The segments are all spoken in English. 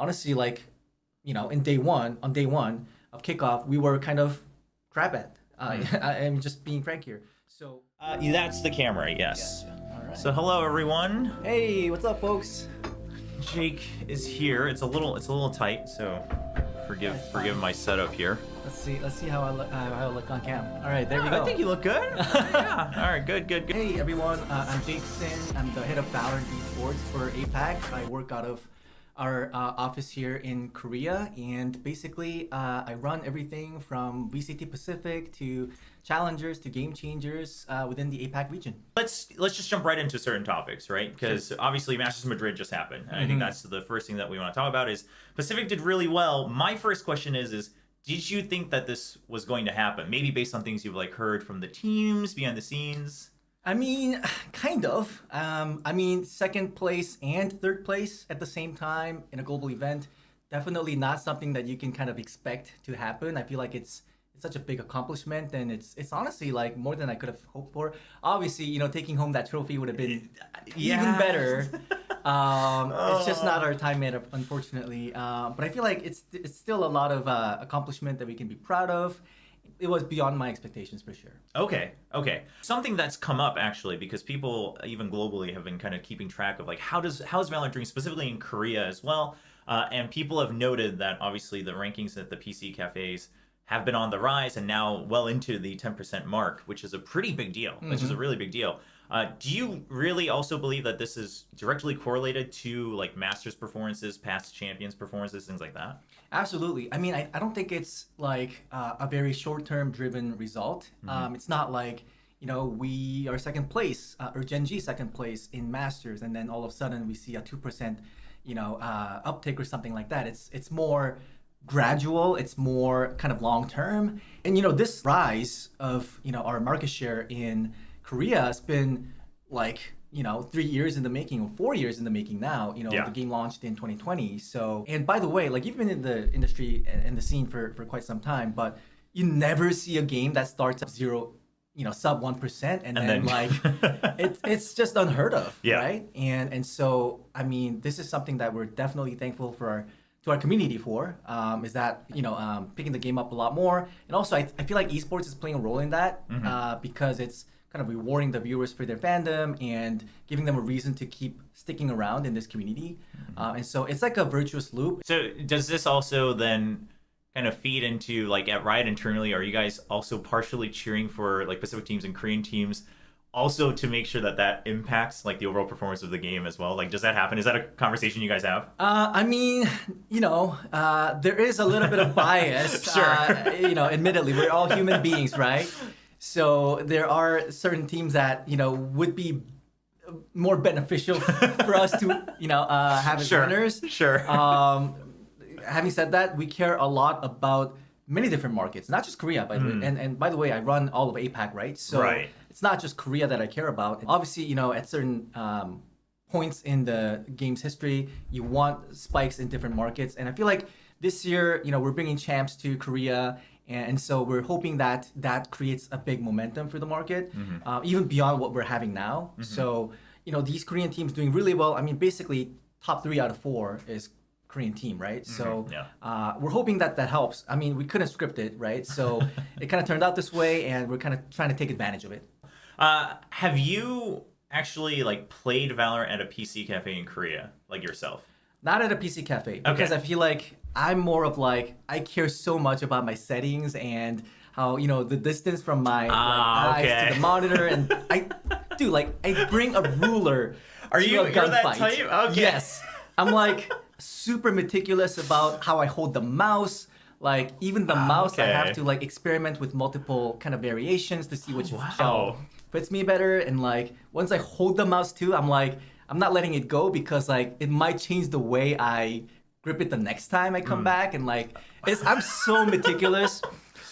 honestly, like, on day one of kickoff, we were kind of crap at. I'm just being frank here. So that's the camera, yes. Gotcha. All right. So hello everyone. Hey, what's up, folks? Jake is here. It's a little tight, so forgive my setup here. Let's see how I look on cam. All right, there we go. I think you look good. Yeah. All right, good. Hey everyone, I'm Jason. I'm the head of VALORANT Esports for APAC. I work out of our office here in Korea, and basically I run everything from VCT Pacific to challengers to game changers within the APAC region. Let's just jump right into certain topics, right? Because obviously Masters of Madrid just happened, and I think that's the first thing that we want to talk about. Is Pacific did really well. My first question is did you think that this was going to happen? Maybe based on things you've like heard from the teams behind the scenes. I mean, kind of. I mean, second place and third place at the same time in a global event, definitely not something that you can kind of expect to happen. I feel like it's such a big accomplishment, and it's honestly like more than I could have hoped for. Obviously, taking home that trophy would have been even better. It's just not our time yet, unfortunately. But I feel like it's still a lot of accomplishment that we can be proud of. It was beyond my expectations for sure. Okay. Something that's come up actually, because people even globally have been kind of keeping track of like how's VALORANT doing specifically in Korea as well, and people have noted that obviously the rankings at the PC cafes have been on the rise and now well into the 10% mark, which is a pretty big deal. Which is a really big deal. Do you really also believe that this is directly correlated to like Masters performances, past champions performances, things like that? Absolutely. I mean, I don't think it's like a very short-term driven result. It's not like, we are second place or Gen G second place in Masters, and then all of a sudden we see a 2%, uptick or something like that. It's more gradual. It's more kind of long-term. And, this rise of, our market share in Korea has been like, 3 years in the making, or 4 years in the making now. The game launched in 2020. So, and by the way, like you've been in the industry and the scene for quite some time, but you never see a game that starts at zero, sub 1%, and then like it's just unheard of, right? And so, I mean, this is something that we're definitely thankful to our community for, is that, picking the game up a lot more. And also, I feel like esports is playing a role in that because it's kind of rewarding the viewers for their fandom and giving them a reason to keep sticking around in this community. And so it's like a virtuous loop. So does this also then kind of feed into, like at Riot internally, are you guys also partially cheering for like Pacific teams and Korean teams also to make sure that impacts like the overall performance of the game as well? Like, does that happen? Is that a conversation you guys have? I mean, there is a little bit of bias. Sure. Admittedly, we're all human beings, right? So there are certain teams that, would be more beneficial for us to, have as winners. Sure. Having said that, we care a lot about many different markets, not just Korea, by the way. And by the way, I run all of APAC, right? So it's not just Korea that I care about. Obviously, at certain points in the game's history, you want spikes in different markets. And I feel like this year, we're bringing champs to Korea. And so we're hoping that creates a big momentum for the market, even beyond what we're having now. So, these Korean teams doing really well. I mean, basically, top 3 out of 4 is Korean team, right? So we're hoping that helps. I mean, we couldn't script it, right? So it kind of turned out this way, and we're kind of trying to take advantage of it. Have you actually like played VALORANT at a PC cafe in Korea, like yourself? Not at a PC cafe, because I feel like I'm more of like, I care so much about my settings and how, the distance from my eyes to the monitor. And I bring a ruler to a gunfight. That type? Okay. Yes. I'm like super meticulous about how I hold the mouse. Like even the mouse, I have to like experiment with multiple kind of variations to see which shell fits me better. And like, once I hold the mouse too, I'm like, I'm not letting it go because like it might change the way I grip it the next time I come back, and like I'm so meticulous.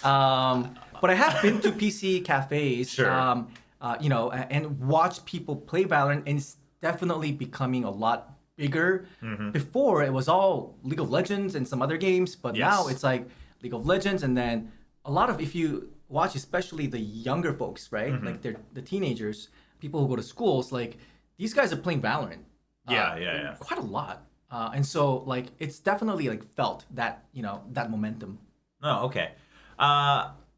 But I have been to PC cafes, and watched people play VALORANT, and it's definitely becoming a lot bigger. Before it was all League of Legends and some other games, but now it's like League of Legends, and then a lot of, if you watch, especially the younger folks, right? Like the teenagers, people who go to schools, like these guys are playing VALORANT. Quite a lot. And so like it's definitely like felt that that momentum. Oh, okay.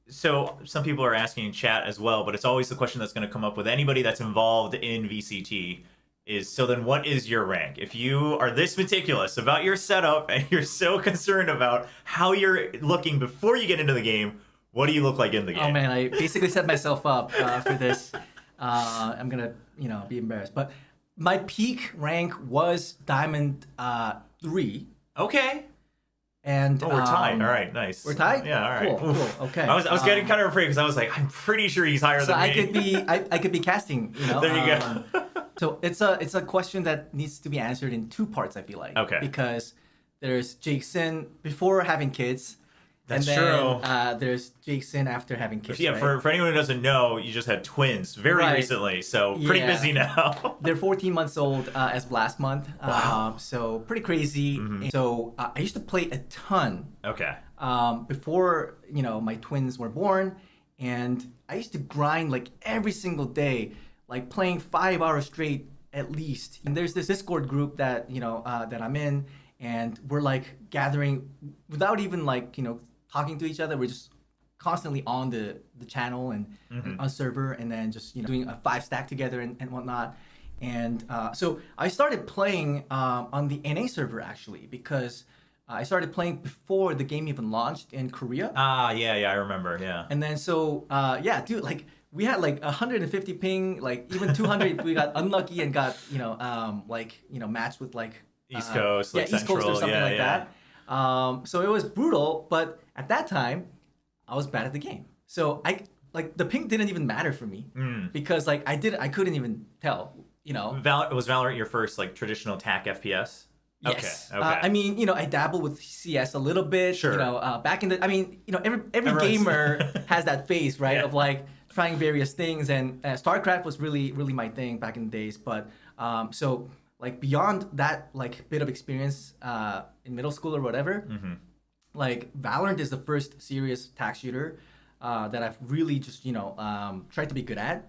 So some people are asking in chat as well, but it's always the question that's going to come up with anybody that's involved in VCT is, so then what is your rank? If you are this meticulous about your setup and you're so concerned about how you're looking before you get into the game, what do you look like in the game? Oh man, I basically set myself up for this. I'm gonna be embarrassed, but my peak rank was Diamond 3. Okay. And we're tied. All right, nice. We're tied. Yeah, all right. Cool. Okay. I was getting kind of afraid because I was like, I'm pretty sure he's higher than me. I could be casting. There you go. So it's a question that needs to be answered in 2 parts. I feel like. Okay. Because there's Jason before having kids. That's and then, true. There's Jason after having kids. Yeah, right? for anyone who doesn't know, you just had twins very recently, so pretty busy now. They're 14 months old as of last month. Wow. So pretty crazy. Mm-hmm. So I used to play a ton. Okay. Before my twins were born, and I used to grind like every single day, like playing 5 hours straight at least. And there's this Discord group that that I'm in, and we're like gathering without even like talking to each other. We're just constantly on the channel and on server, and then just doing a 5-stack together and whatnot. And so I started playing on the NA server actually, because I started playing before the game even launched in Korea. Yeah, I remember, yeah. And then so yeah, dude, like we had like 150 ping, like even 200 if we got unlucky and got matched with like East Coast, like East Coast or something like that. So it was brutal, but at that time, I was bad at the game. So the ping didn't even matter for me because like I couldn't even tell. Was Valorant your first like traditional TAC FPS? Yes. Okay. I mean, I dabble with CS a little bit. Sure. Back in the, I mean, every gamer has that phase, right? Yeah. Of like trying various things, and StarCraft was really, really my thing back in the days. But so like beyond that, like bit of experience in middle school or whatever, like Valorant is the first serious TAC shooter that I've really just tried to be good at.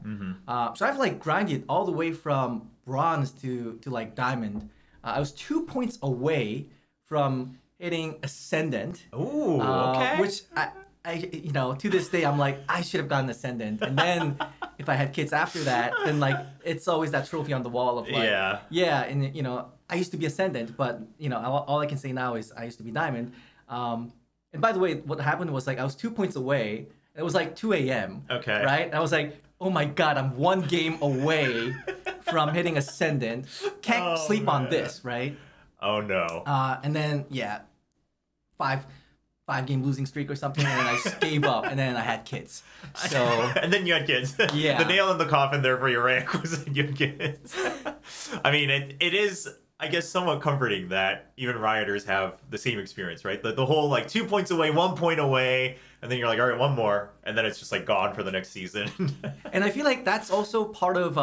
So I've like grinded all the way from bronze to like diamond. I was 2 points away from hitting Ascendant. Ooh, okay. Which I to this day I'm like, I should have gotten Ascendant. And then if I had kids after that, then like it's always that trophy on the wall of like, and I used to be Ascendant, but all I can say now is I used to be Diamond. And by the way, what happened was like I was 2 points away. It was like 2 a.m. Okay. Right? And I was like, oh my god, I'm 1 game away from hitting Ascendant. Can't sleep on this, right? Oh no. And then five game losing streak or something, and then I just gave up, and then I had kids. So and then you had kids. Yeah. The nail in the coffin there for your rank was that you had kids. I mean, it is, I guess, somewhat comforting that even Rioters have the same experience, right? The whole like 2 points away, 1 point away, and then you're like, all right, one more, and then it's just like gone for the next season. And I feel like that's also part of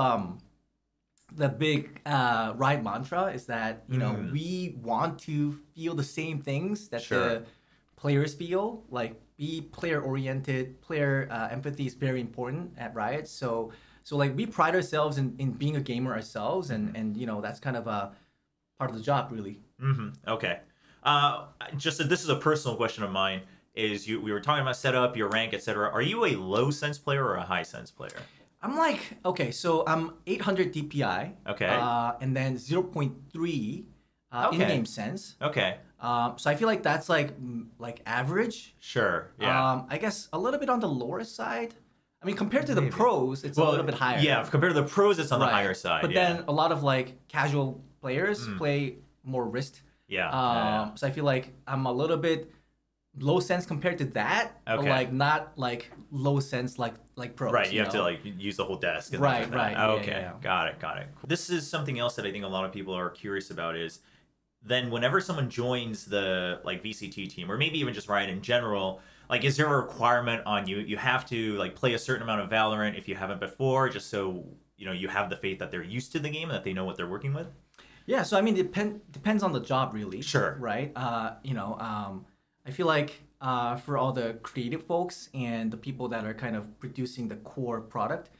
the big Riot mantra is that we want to feel the same things that the players feel. Like be player oriented, player empathy is very important at Riot. So like we pride ourselves in being a gamer ourselves, and that's kind of a part of the job really. Okay. This is a personal question of mine. We were talking about setup, your rank, etc. Are you a low sense player or a high sense player? I'm like, okay, so I'm 800 DPI. Okay. And then 0.3 in-game sense. Okay. So I feel like that's like average. Sure. Yeah. I guess a little bit on the lower side. I mean, compared to the pros, it's a little bit higher. Yeah, compared to the pros, it's on the higher side. But then a lot of like casual players play more wrist. Yeah. So I feel like I'm a little bit low sense compared to that, but like not like low sense like pros. Right, you have to like use the whole desk. And right. Okay, yeah. Got it. This is something else that I think a lot of people are curious about is then whenever someone joins the like VCT team, or maybe even just Riot in general, like is there a requirement on you? You have to like play a certain amount of Valorant if you haven't before, just so you have the faith that they're used to the game and that they know what they're working with? Yeah, so I mean, depends on the job really. Sure. Right. I feel like for all the creative folks and the people that are kind of producing the core product,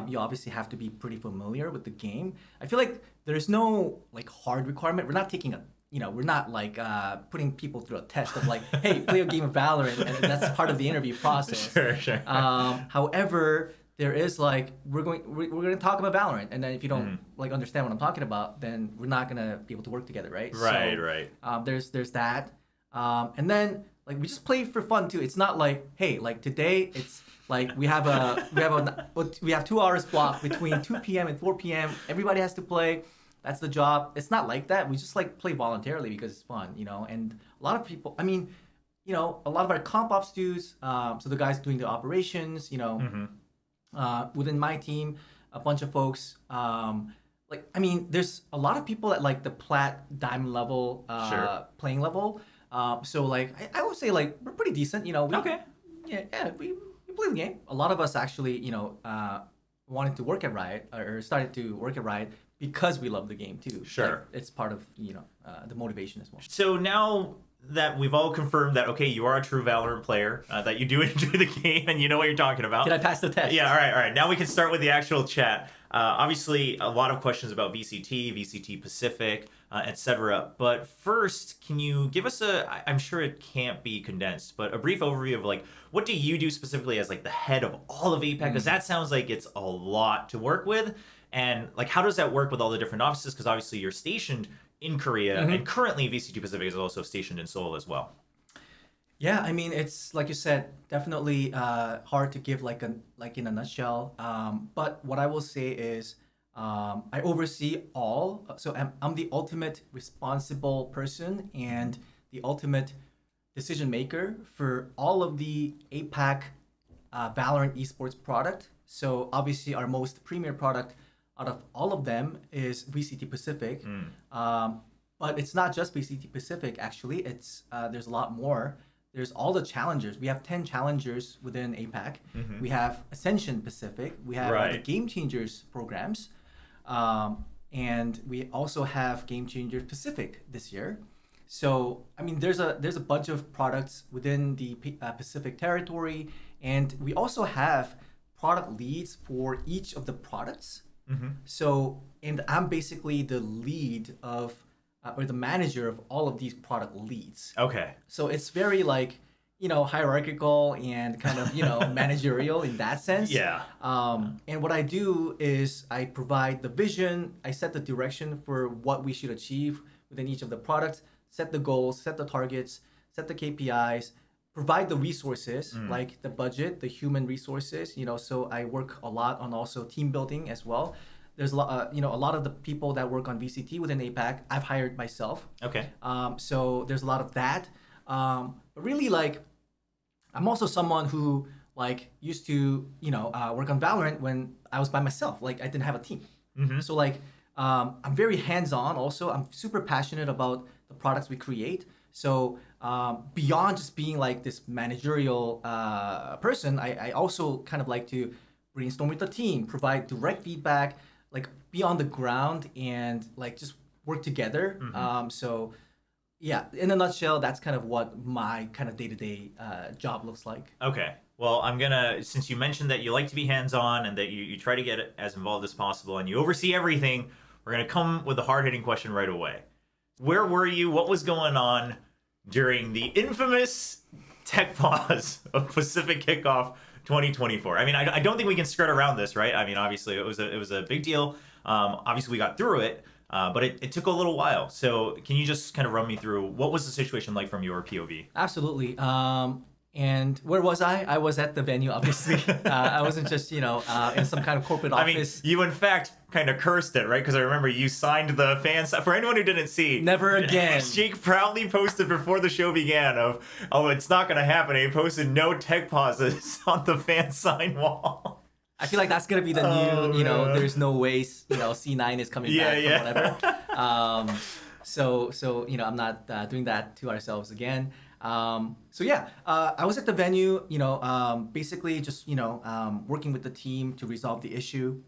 you obviously have to be pretty familiar with the game. I feel like there's no like hard requirement. We're not taking a we're not like putting people through a test of like, hey, play a game of Valorant, and that's part of the interview process. Sure. However, there is like we're going to talk about Valorant, and then if you don't like understand what I'm talking about, then we're not gonna be able to work together, right? Right. There's that, and then like we just play for fun too. It's not like, hey, like today it's like we have 2 hours block between 2 p.m. and 4 p.m. Everybody has to play. That's the job. It's not like that. We just like play voluntarily because it's fun, And a lot of people, I mean, a lot of our comp ops dudes, so the guys doing the operations, within my team, a bunch of folks, there's a lot of people at like the plat diamond level, playing level. So like I would say like we're pretty decent, we play the game. A lot of us actually, wanted to work at Riot or started to work at Riot because we love the game too. Sure. Like, it's part of, the motivation as well. So now that we've all confirmed that, okay, you are a true Valorant player, that you do enjoy the game and you know what you're talking about. Did I pass the test? Yeah, all right. Now we can start with the actual chat. Obviously, a lot of questions about VCT, VCT Pacific, etc. But first, can you give us I'm sure it can't be condensed, but a brief overview of like, what do you do specifically as like the head of all of APAC? Because that sounds like it's a lot to work with. And like, how does that work with all the different offices? Because obviously you're stationed in Korea, and currently VCT Pacific is also stationed in Seoul as well. Yeah, I mean, it's like you said, definitely hard to give like in a nutshell. But what I will say is I oversee all. So I'm the ultimate responsible person and the ultimate decision maker for all of the APAC VALORANT Esports product. So obviously our most premier product out of all of them is VCT Pacific. But it's not just VCT Pacific, actually. It's there's a lot more. There's all the challengers. We have 10 challengers within APAC. We have Ascension Pacific. We have the Game Changers programs. And we also have Game Changers Pacific this year. So, I mean, there's a bunch of products within the Pacific territory. And we also have product leads for each of the products. So, and I'm basically the lead of, or the manager of all of these product leads. Okay. So it's very like, hierarchical and kind of, managerial in that sense. Yeah. And what I do is I provide the vision, I set the direction for what we should achieve within each of the products, set the goals, set the targets, set the KPIs, provide the resources, like the budget, the human resources, so I work a lot on also team building as well. There's a lot, a lot of the people that work on VCT within APAC, I've hired myself. Okay. So there's a lot of that. But really, like, I'm also someone who like used to, work on Valorant when I was by myself. Like I didn't have a team. So like, I'm very hands-on. Also, I'm super passionate about the products we create. So beyond just being like this managerial person, I also kind of like to brainstorm with the team, provide direct feedback, like be on the ground and like just work together. So yeah, in a nutshell, that's kind of what my kind of day-to-day job looks like. Okay. Well, I'm gonna, since you mentioned that you like to be hands-on and that you try to get as involved as possible and you oversee everything, we're gonna come with a hard-hitting question right away. Where were you? What was going on during the infamous tech pause of Pacific Kickoff 2024? I mean, I don't think we can skirt around this, right? I mean, obviously it was a big deal. Obviously we got through it, but it took a little while. So can you just kind of run me through what was the situation like from your POV? Absolutely. And where was I? I was at the venue, obviously. I wasn't just, in some kind of corporate office. I mean, you in fact kind of cursed it, right? Because I remember you signed the fans. For anyone who didn't see, never again. Jake proudly posted before the show began of, oh, it's not going to happen. And he posted no tech pauses on the fan sign wall. I feel like that's going to be the new, there's no way, C9 is coming back from whatever. So I'm not doing that to ourselves again. So yeah, I was at the venue, basically just, working with the team to resolve the issue.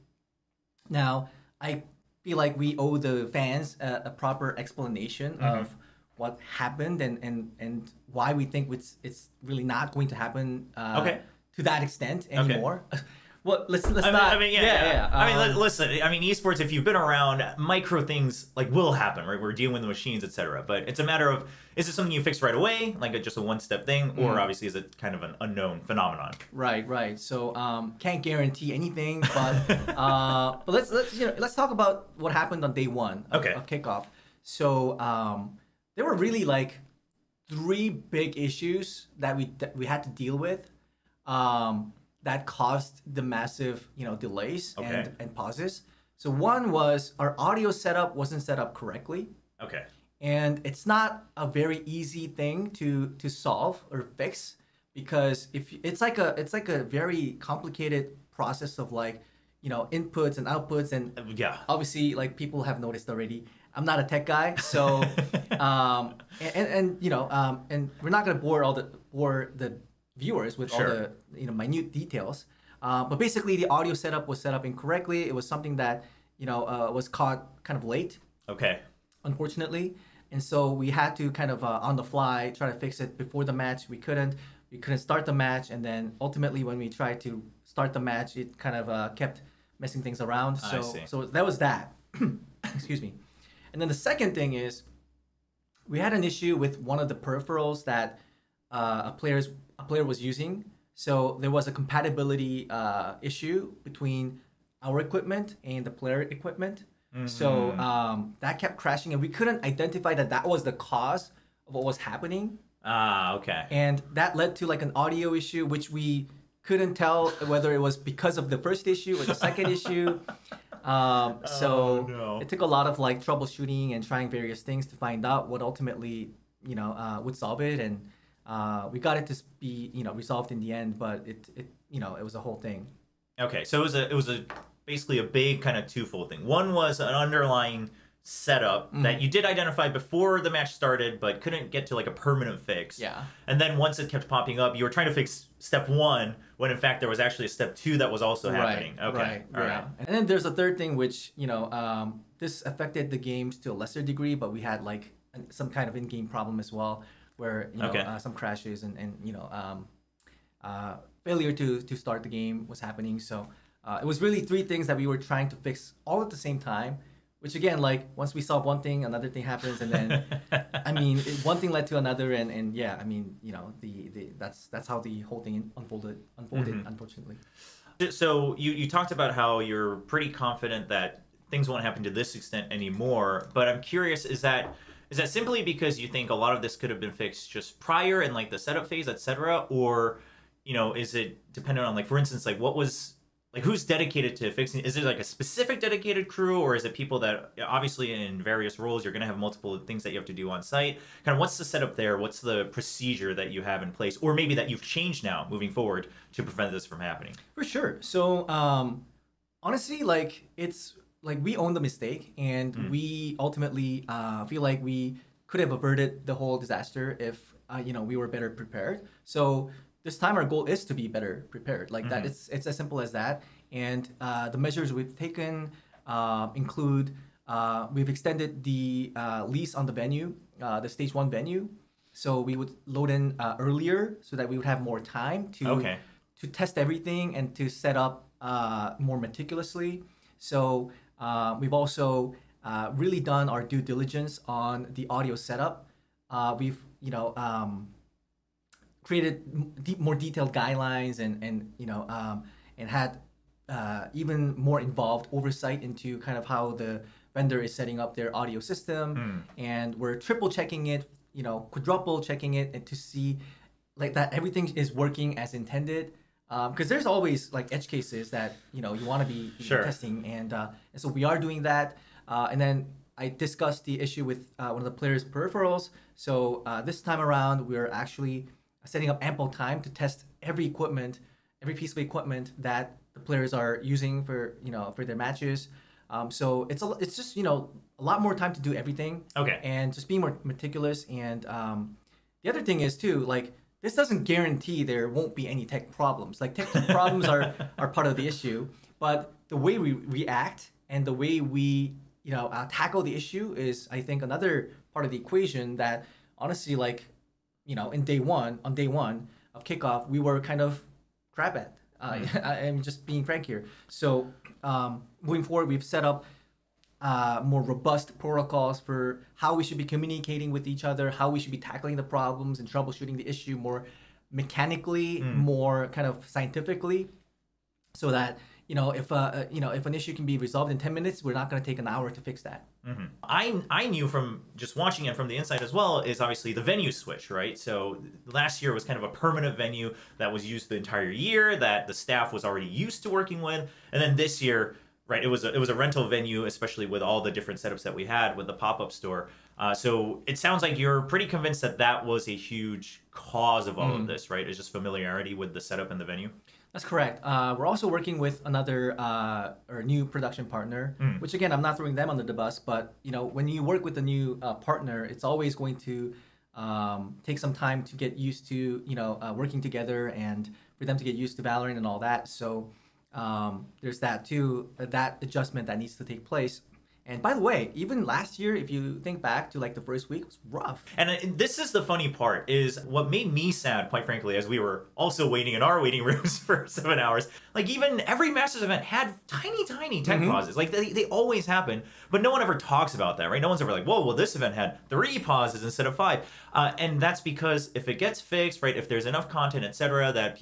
Now, I feel like we owe the fans a proper explanation of what happened and why we think it's really not going to happen to that extent anymore. Well, let's I mean, not. I mean, yeah. I mean, listen. I mean, esports. If you've been around, micro things like will happen, right? We're dealing with the machines, etc. But it's a matter of, is it something you fix right away, like just a one-step thing, or obviously is it kind of an unknown phenomenon? Right. So can't guarantee anything, but let's talk about what happened on day one of kickoff. So there were really like 3 big issues that we had to deal with. That caused the massive, delays and pauses. So one was our audio setup wasn't set up correctly. Okay. And it's not a very easy thing to solve or fix, because if it's like a very complicated process of like, inputs and outputs, and obviously like people have noticed already, I'm not a tech guy, so and we're not gonna bore the viewers with all the minute details, but basically the audio setup was set up incorrectly. It was something that was caught kind of late, unfortunately, and so we had to kind of on the fly try to fix it before the match. We couldn't start the match, and then ultimately when we tried to start the match, it kind of kept messing things around. So that was that. Excuse me. And then the second thing is we had an issue with one of the peripherals that a player was using. So there was a compatibility issue between our equipment and the player equipment. So that kept crashing, and we couldn't identify that was the cause of what was happening. Okay. And that led to like an audio issue, which we couldn't tell whether it was because of the first issue or the second issue. It took a lot of like troubleshooting and trying various things to find out what ultimately would solve it, and we got it to be resolved in the end, but it was a whole thing. Okay, so it was basically a big kind of twofold thing. One was an underlying setup that you did identify before the match started, but couldn't get to like a permanent fix. Yeah. And then once it kept popping up, you were trying to fix step 1 when in fact there was actually a step 2 that was also happening. Okay. Right. And then there's a third thing, which this affected the games to a lesser degree, but we had like some kind of in-game problem as well, where some crashes and failure to start the game was happening. So it was really 3 things that we were trying to fix all at the same time. Which again, like once we solve one thing, another thing happens, and then I mean, one thing led to another, and yeah, I mean, that's how the whole thing unfolded, unfortunately. So you talked about how you're pretty confident that things won't happen to this extent anymore, but I'm curious, is that simply because you think a lot of this could have been fixed just prior in like the setup phase, etc., or is it dependent on, like, for instance, like what was, like, who's dedicated to fixing? Is it like a specific dedicated crew, or is it people that obviously in various roles you're going to have multiple things that you have to do on site? Kind of what's the setup there? What's the procedure that you have in place, or maybe that you've changed now moving forward to prevent this from happening? For sure. So honestly, like, it's like we own the mistake, and we ultimately feel like we could have averted the whole disaster if we were better prepared. So this time our goal is to be better prepared. Like that, it's as simple as that. And the measures we've taken include we've extended the lease on the venue, the stage 1 venue. So we would load in earlier so that we would have more time to test everything and to set up more meticulously. So we've also really done our due diligence on the audio setup. We've created more detailed guidelines and had even more involved oversight into kind of how the vendor is setting up their audio system, and we're triple checking it, quadruple checking it, and to see like that everything is working as intended. Because there's always like edge cases that you want to be testing, and so we are doing that. And then I discussed the issue with one of the players' peripherals. So this time around, we're actually setting up ample time to test every piece of equipment that the players are using for their matches. So it's just a lot more time to do everything. Okay. And just being more meticulous. And the other thing is too, like, this doesn't guarantee there won't be any tech problems. Like, tech problems are part of the issue, but the way we react and the way we tackle the issue is, I think, another part of the equation that honestly, like, on day one of kickoff, we were kind of crap at. I'm just being frank here. So moving forward, we've set up more robust protocols for how we should be communicating with each other, how we should be tackling the problems and troubleshooting the issue more mechanically, more kind of scientifically, so that if an issue can be resolved in 10 minutes, we're not going to take an hour to fix that. I knew from just watching it from the inside as well is obviously the venue switch, right? So last year was kind of a permanent venue that was used the entire year that the staff was already used to working with, and then this year, right, it was a rental venue, especially with all the different setups that we had with the pop-up store. So it sounds like you're pretty convinced that that was a huge cause of all of this, right? It's just familiarity with the setup and the venue. That's correct. We're also working with another or new production partner, which again, I'm not throwing them under the bus, but when you work with a new partner, it's always going to take some time to get used to working together and for them to get used to Valorant and all that. So there's that too, that adjustment that needs to take place. And by the way, even last year, if you think back to like the first week, it was rough. And this is the funny part, is what made me sad, quite frankly, as we were also waiting in our waiting rooms for 7 hours. Like even every Masters event had tiny tech pauses. Like they always happen, but no one ever talks about that, right? No one's ever like, whoa, well, this event had 3 pauses instead of 5. And that's because if it gets fixed, right, if there's enough content, etc., that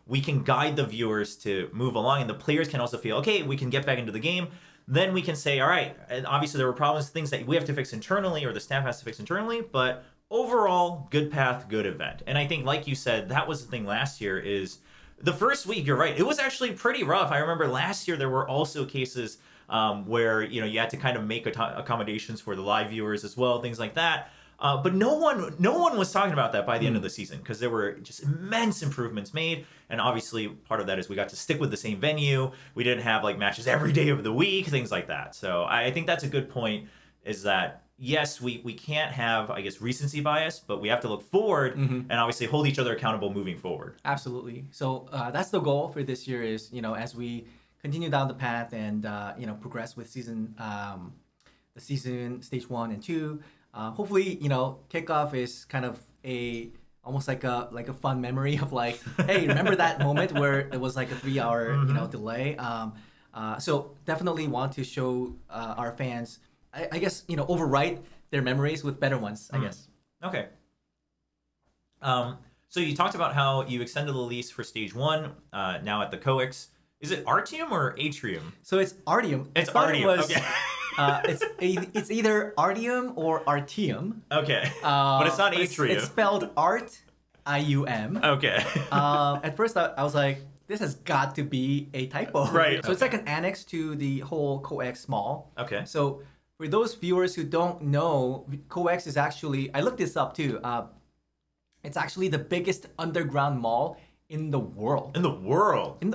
we can guide the viewers to move along, and the players can also feel, okay, we can get back into the game. Then we can say, all right, and obviously there were problems, things that we have to fix internally or the staff has to fix internally, but overall, good path, good event. And I think, like you said, that was the thing last year is the first week, you're right, it was actually pretty rough. I remember last year there were also cases where, you had to kind of make accommodations for the live viewers as well, things like that. But no one was talking about that by the end of the season because there were just immense improvements made. And obviously part of that is we got to stick with the same venue. We didn't have like matches every day of the week, things like that. So I think that's a good point, is that yes, we can't have, I guess, recency bias, but we have to look forward and obviously hold each other accountable moving forward. Absolutely. So that's the goal for this year is, as we continue down the path and, progress with the season stage 1 and 2, hopefully, kickoff is kind of almost like a fun memory of like, hey, remember that moment where it was like a 3-hour delay? So definitely want to show our fans, I guess, overwrite their memories with better ones, I guess. Okay. So you talked about how you extended the lease for stage 1 now at the COEX. Is it Artium or Atrium? So it's Artium. It's Artium. Okay. It's either Artium or Artium. Okay. But it's not Atrium. It's spelled Art, I-U-M. Okay. At first, I was like, this has got to be a typo. Right. So it's like an annex to the whole COEX mall. Okay. So for those viewers who don't know, COEX is actually, I looked this up too. It's actually the biggest underground mall in the world. In the world? You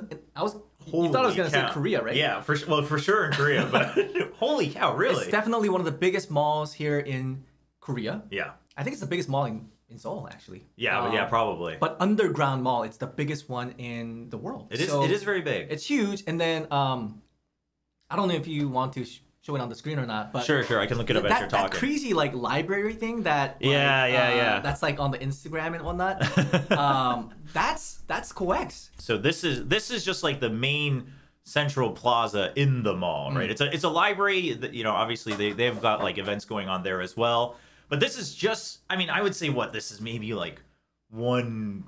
thought I was going to say Korea, right? Yeah, for sure in Korea, but holy cow, really? It's definitely one of the biggest malls here in Korea. Yeah. I think it's the biggest mall in Seoul, actually. Yeah, yeah, probably. But underground mall, it's the biggest one in the world. It is very big. It's huge. And then, I don't know if you want to show it on the screen or not, but sure, I can look it up as you're talking. That crazy like library thing that that's like on the Instagram and whatnot. That's COEX. So this is just like the main central plaza in the mall, right? It's a library that, obviously they've got like events going on there as well. But this is just, I mean, I would say this is maybe like 1/30th,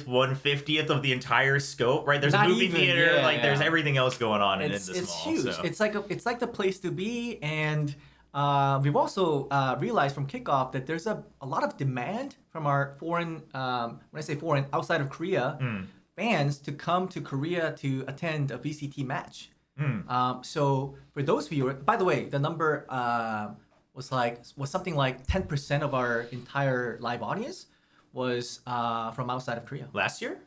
1/50th of the entire scope, right? There's a movie theater, there's everything else going on in this mall. It's huge. So. It's like the place to be, and we've also realized from kickoff that there's a lot of demand from our foreign, when I say foreign, outside of Korea, fans to come to Korea to attend a VCT match. So for those viewers, by the way, the number was something like 10% of our entire live audience was from outside of Korea. Last year?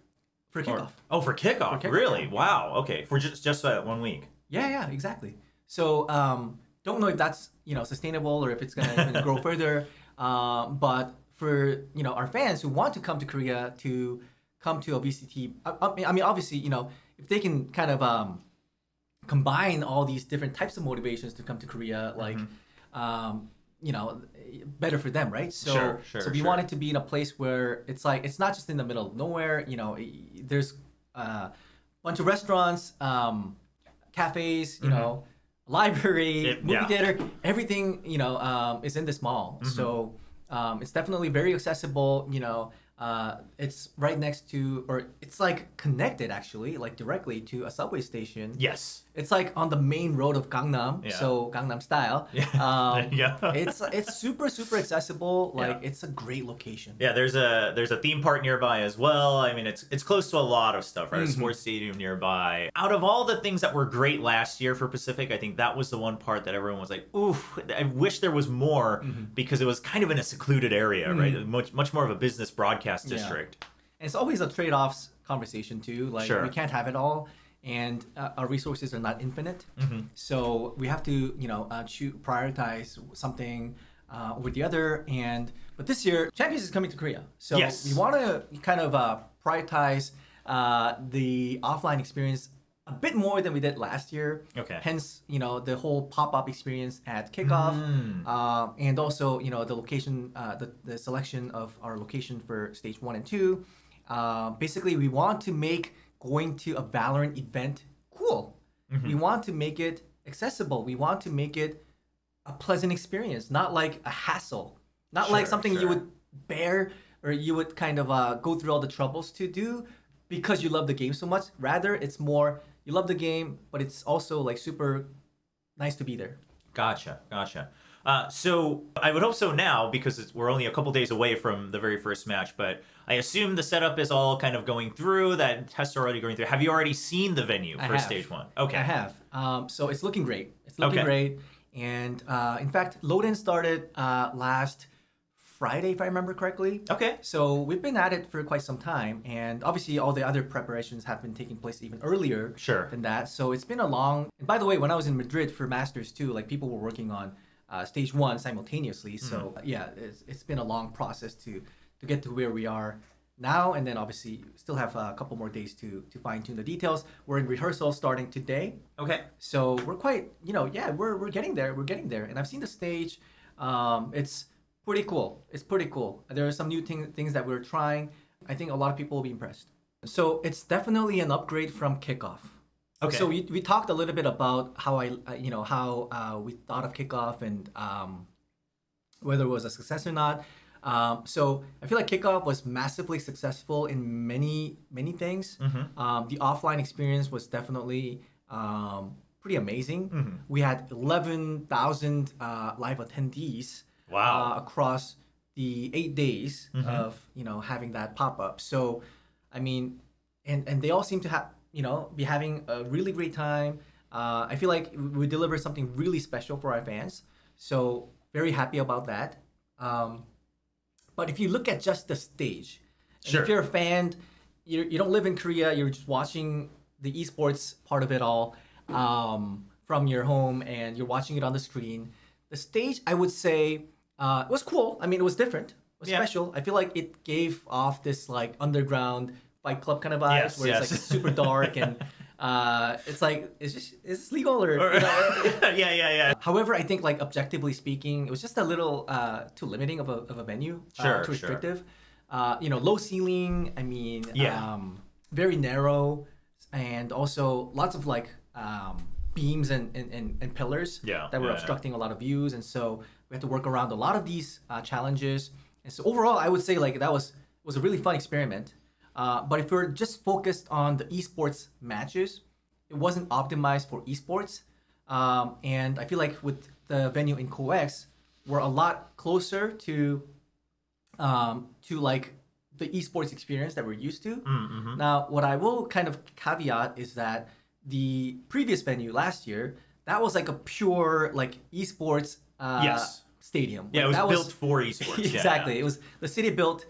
For kickoff. For kickoff. Really? Yeah. Wow. Okay. For just that 1 week. Yeah, exactly. So don't know if that's sustainable or if it's gonna grow further. But for our fans who want to come to Korea to come to a VCT, I mean obviously if they can kind of combine all these different types of motivations to come to Korea, like better for them, right? So we want it to be in a place where it's not just in the middle of nowhere. There's bunch of restaurants, cafes, you know, library, movie theater, everything, you know, is in this mall. So it's definitely very accessible, you know. It's right next to, or it's like connected actually, like directly to a subway station. Yes. It's like on the main road of Gangnam, so Gangnam style. It's super accessible. Like it's a great location. Yeah, there's a theme park nearby as well. I mean, it's close to a lot of stuff, right? A sports stadium nearby. Out of all the things that were great last year for Pacific, I think that was the one part that everyone was like, "Oof, I wish there was more," because it was kind of in a secluded area, right? Much more of a business broadcast district. And it's always a trade-offs conversation too. Like we can't have it all. And our resources are not infinite, so we have to, you know, prioritize something over the other. But this year, Champions is coming to Korea, so we want to kind of prioritize the offline experience a bit more than we did last year. Hence, you know, the whole pop-up experience at kickoff, and also, you know, the location, the selection of our location for stage 1 and 2. Basically, we want to make going to a Valorant event cool. We want to make it accessible. We want to make it a pleasant experience, not like a hassle, not like something you would bear or you would kind of go through all the troubles to do because you love the game so much. Rather, it's more you love the game, but it's also like super nice to be there. Gotcha. So I would hope so now, because we're only a couple days away from the very first match, but I assume the setup is all kind of going through, that tests are already going through. Have you already seen the venue for stage 1? Okay. I have. So it's looking great. It's looking great. And in fact, load-in started last Friday, if I remember correctly. Okay. So we've been at it for quite some time. And obviously all the other preparations have been taking place even earlier than that. So it's been a long... And by the way, when I was in Madrid for Masters too, like people were working on stage 1 simultaneously. So yeah, it's been a long process to get to where we are now, and then obviously still have a couple more days to fine-tune the details. We're in rehearsal starting today. Okay. So we're quite, you know, we're getting there. We're getting there, and I've seen the stage. It's pretty cool. It's pretty cool. There are some new things that we're trying. I think a lot of people will be impressed. So it's definitely an upgrade from kickoff. Okay. So we talked a little bit about how how we thought of kickoff and whether it was a success or not. So I feel like kickoff was massively successful in many things. The offline experience was definitely pretty amazing. We had 11,000 live attendees across the 8 days of, you know, having that pop-up. So I mean, and they all seem to have, you know, be having a really great time. I feel like we delivered something really special for our fans. So very happy about that. But if you look at just the stage, if you're a fan, you don't live in Korea, you're just watching the esports part of it all from your home, and you're watching it on the screen. The stage, I would say, was cool. I mean, it was different. It was special. I feel like it gave off this like underground Fight Club kind of vibes, where it's like super dark and it's like, is this legal or you know? yeah. However, I think like objectively speaking, it was just a little too limiting of a venue, too restrictive. You know, low ceiling. I mean, very narrow, and also lots of like beams and pillars that were obstructing a lot of views, and so we had to work around a lot of these challenges. And so overall, I would say like that was a really fun experiment. But if we're just focused on the esports matches, it wasn't optimized for esports. And I feel like with the venue in COEX, we're a lot closer to like the esports experience that we're used to. Now, what I will kind of caveat is that the previous venue last year, that was like a pure like esports stadium. Yeah, like, it was built for esports. Exactly. It was the city built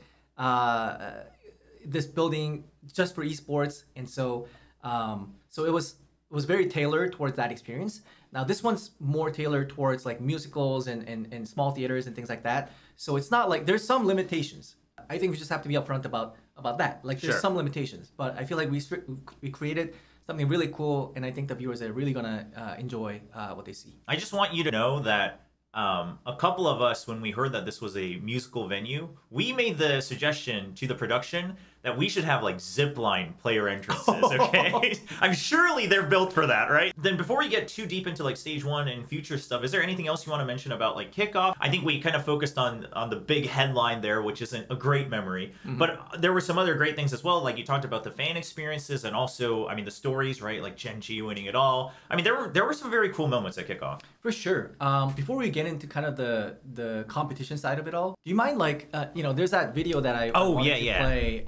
this building just for esports, and so it was very tailored towards that experience. Now this one's more tailored towards like musicals and small theaters and things like that. So it's not like, there's some limitations. I think we just have to be upfront about that. Like there's some limitations, but I feel like we created something really cool, and I think the viewers are really gonna enjoy what they see. I just want you to know that a couple of us, when we heard that this was a musical venue, we made the suggestion to the production that we should have like zipline player entrances, okay? I'm surely they're built for that, right? Then before we get too deep into like stage 1 and future stuff, is there anything else you want to mention about like kickoff? I think we kind of focused on the big headline there, which isn't a great memory, but there were some other great things as well. Like you talked about the fan experiences and also, I mean, the stories, right? Like Gen G winning it all. I mean, there were some very cool moments at kickoff. For sure. Before we get into kind of the competition side of it all, do you mind like you know, there's that video that I wanted to play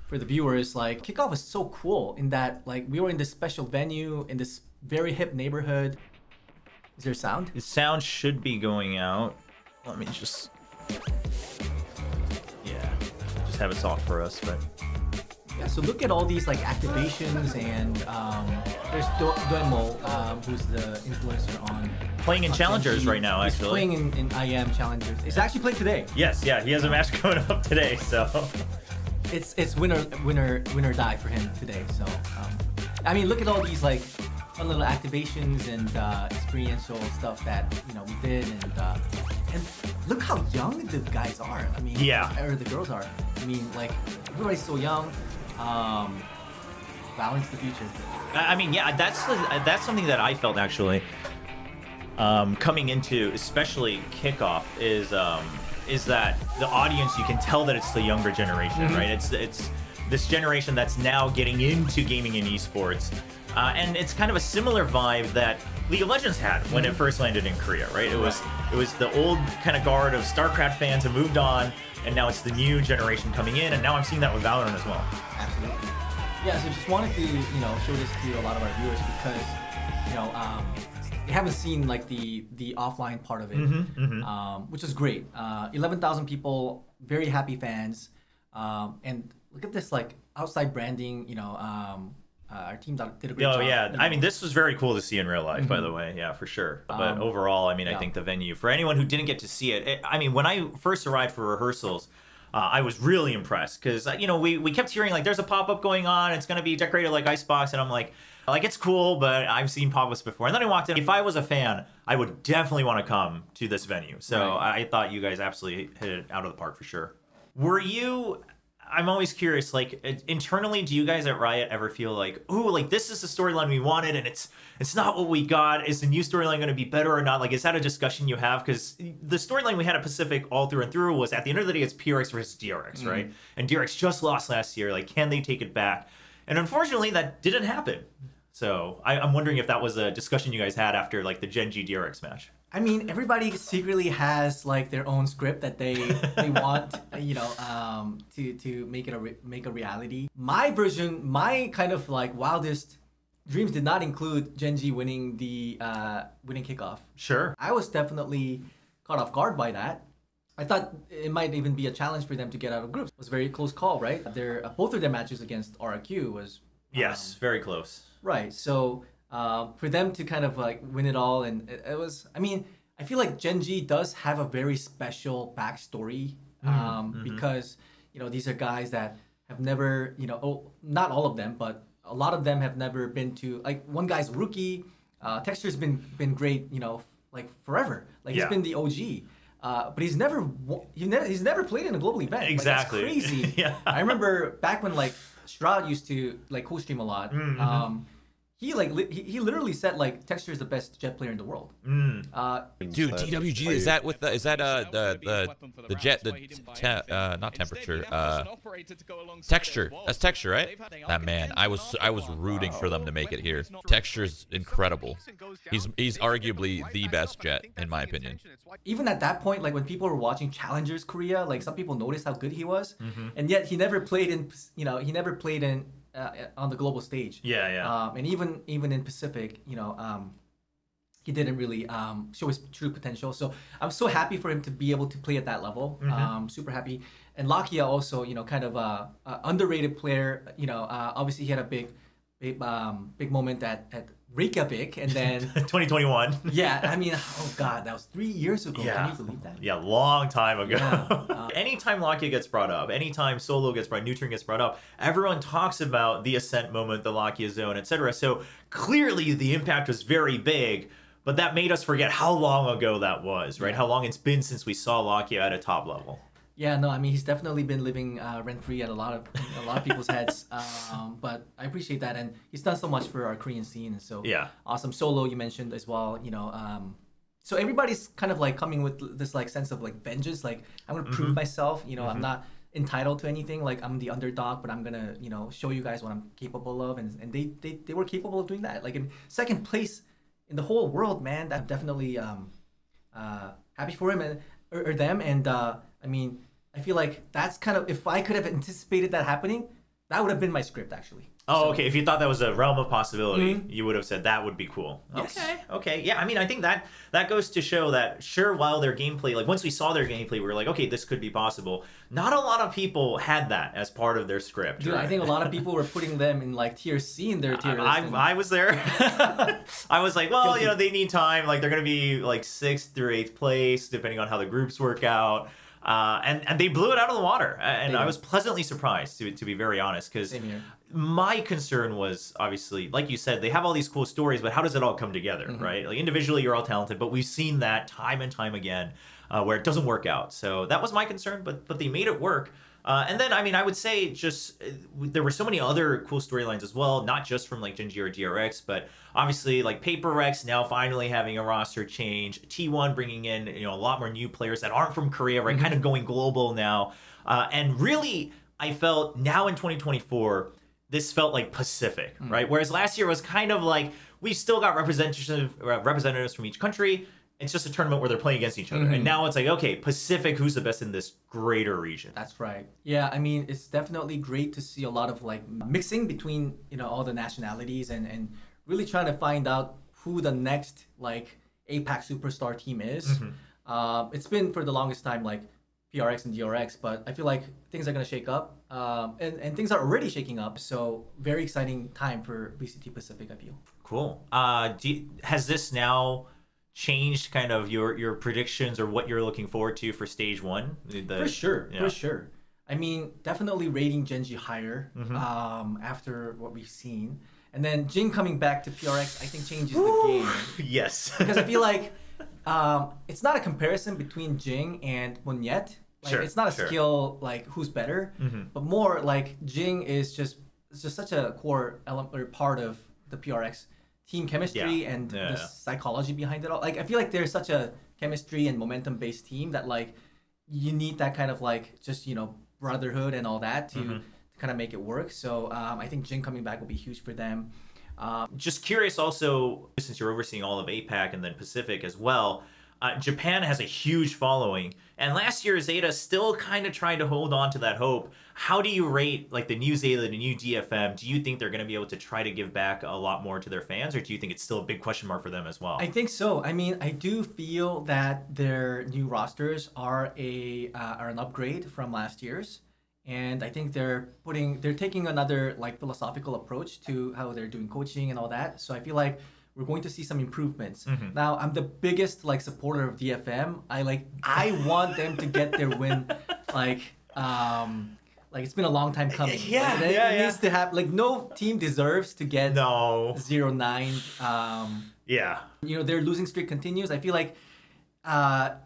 for the viewers. Like kickoff was so cool in that like we were in this special venue in this very hip neighborhood. Is there sound? The sound should be going out. Let me just have it soft for us, but yeah. So look at all these like activations and there's Doemo, who's the influencer on playing in challengers right now. He's Actually, playing in IM challengers. He's actually playing today. Yes, yeah, he has a match coming up today, so it's win or die for him today. So I mean, look at all these like fun little activations and experiential stuff that you know we did, and look how young the guys are. I mean, or the girls are. I mean, like everybody's so young. Balance the future. I mean, yeah, that's something that I felt actually coming into, especially kickoff, is that the audience, you can tell that it's the younger generation, right? It's this generation that's now getting into gaming and esports, and it's kind of a similar vibe that League of Legends had when it first landed in Korea, right? It was the old kind of guard of StarCraft fans who moved on, and now it's the new generation coming in, and now I'm seeing that with Valorant as well. Absolutely. Yeah, so just wanted to, you know, show this to a lot of our viewers because, you know, they haven't seen like the offline part of it, which is great. 11,000 people, very happy fans, and look at this like outside branding. You know, our team did a great job. Oh yeah, you know. I mean, this was very cool to see in real life, by the way. Yeah, for sure. But overall, I mean, I think the venue, for anyone who didn't get to see it, I mean, when I first arrived for rehearsals, I was really impressed because, you know, we kept hearing like there's a pop-up going on, it's going to be decorated like Icebox, and I'm like it's cool, but I've seen pop-ups before. And then I walked in. If I was a fan, I would definitely want to come to this venue. So I thought you guys absolutely hit it out of the park for sure. Were you... I'm always curious, like internally, do you guys at Riot ever feel like, ooh, like this is the storyline we wanted and it's not what we got? Is the new storyline going to be better or not? Like, is that a discussion you have? Because the storyline we had at Pacific all through and through was at the end of the day, it's PRX versus DRX, right? And DRX just lost last year. Like, can they take it back? And unfortunately, that didn't happen. So I'm wondering if that was a discussion you guys had after like the Gen G DRX match. I mean, everybody secretly has like their own script that they want, you know, to make it make a reality. My version, my kind of like wildest dreams did not include Gen G winning the winning kickoff. Sure. I was definitely caught off guard by that. I thought it might even be a challenge for them to get out of groups. It was a very close call, right? Both of their matches against RQ was very close. Right. So for them to kind of like win it all, and it was, I mean, I feel like Gen G does have a very special backstory because, you know, these are guys that have never, you know, not all of them, but a lot of them have never been to, like one guy's rookie. Texture's been great, you know, like forever. Like he's been the OG. But he's never played in a global event. Exactly. Like, that's crazy. I remember back when like Shroud used to like co-stream a lot. He literally said like Texture is the best Jet player in the world. Dude, TWG, is that with the Jet, not temperature, Texture. That's Texture, right? That man, I was rooting for them to make it here. Texture's incredible. He's arguably the best Jet in my opinion. Even at that point, like when people were watching Challengers Korea, like some people noticed how good he was, and yet he never played in, you know, on the global stage. And even in Pacific, you know, he didn't really show his true potential. So I'm so happy for him to be able to play at that level. Super happy. And Lakia also, you know, kind of a underrated player. You know, obviously he had a big moment at Reykjavik, and then 2021. I mean, oh god, that was 3 years ago. Can you believe that? Long time ago. Anytime Lakia gets brought up, anytime Solo gets brought, Neutron gets brought up, everyone talks about the Ascent moment, the Lakia zone, etc. So clearly the impact was very big, but that made us forget how long ago that was, right? How long it's been since we saw Lakia at a top level. Yeah, no, I mean he's definitely been living rent free at a lot of people's heads. But I appreciate that, and he's done so much for our Korean scene. And so Yeah. awesome. Solo you mentioned as well. So everybody's kind of like coming with this like sense of like vengeance. Like I'm gonna prove myself. I'm not entitled to anything. Like I'm the underdog, but I'm gonna show you guys what I'm capable of. And they were capable of doing that. Like in second place in the whole world, man. I'm definitely happy for him or them. And I mean, I feel like that's kind of, if I could have anticipated that happening, that would have been my script actually. Oh, okay. If you thought that was a realm of possibility, you would have said that would be cool. Yes. Okay. Yeah, I mean, I think that goes to show that, sure, while their gameplay, like once we saw their gameplay, we were like, okay, this could be possible. Not a lot of people had that as part of their script. Dude, right? I think a lot of people were putting them in like tier C in their tier list. I was there. I was like, well, Guilty. they need time. Like they're going to be like 6th through 8th place, depending on how the groups work out. And they blew it out of the water. And I was pleasantly surprised, to be very honest, because my concern was, obviously, like you said, they have all these cool stories, but how does it all come together, right? Like individually, you're all talented, but we've seen that time and time again where it doesn't work out. So that was my concern, but they made it work. And then, I mean, I would say just there were so many other cool storylines as well, not just from like Gen.G or DRX, but obviously like PRX now finally having a roster change, T1 bringing in a lot more new players that aren't from Korea, right? Kind of going global now. And really, I felt now in 2024, this felt like Pacific, right? Whereas last year was kind of like we still got representatives from each country. It's just a tournament where they're playing against each other. And now it's like, okay, Pacific, who's the best in this greater region? That's right. Yeah, I mean, it's definitely great to see a lot of like mixing between, all the nationalities and really trying to find out who the next like APAC superstar team is. It's been for the longest time like PRX and DRX, but I feel like things are going to shake up and things are already shaking up. So very exciting time for VCT Pacific, I feel. Cool. Has this now changed kind of your predictions or what you're looking forward to for stage 1? For sure. I mean, definitely rating Gen.G higher after what we've seen. And then Jing coming back to PRX, I think changes the game. Yes. Because I feel like it's not a comparison between Jing and Monyet. Like, it's not a skill like who's better, but more like Jing is just such a core element or part of the PRX team chemistry and the psychology behind it all. Like I feel like there's such a chemistry and momentum based team that like you need that kind of like just brotherhood and all that to kind of make it work. So I think Jing coming back will be huge for them. Just curious also, since you're overseeing all of APAC and then Pacific as well, Japan has a huge following, and last year Zeta still kind of tried to hold on to that hope. How do you rate like the new Zeta, the new DFM? Do you think they're going to be able to try to give back a lot more to their fans, or do you think it's still a big question mark for them as well? I think so. I mean, I do feel that their new rosters are an upgrade from last year's, and I think they're taking another like philosophical approach to how they're doing coaching and all that. So I feel like we're going to see some improvements. Now, I'm the biggest like supporter of DFM. I want them to get their win. Like it's been a long time coming. It needs to happen. Like no team deserves to get 0-9. Their losing streak continues. I feel like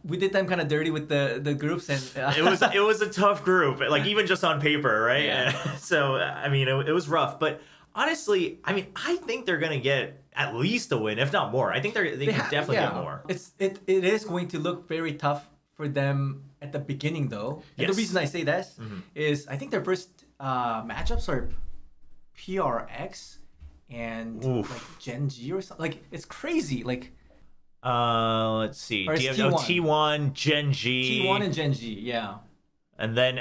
we did them kind of dirty with the groups, and it was a tough group. Like even just on paper, right? Yeah. So I mean, it was rough, but. Honestly, I mean, I think they're gonna get at least a win, if not more. I think they can definitely get more. It is going to look very tough for them at the beginning, though. And the reason I say this is I think their first matchups are PRX and like Gen.G or something. Like it's crazy. Like let's see, T1, Gen.G, T1 and Gen.G, yeah. And then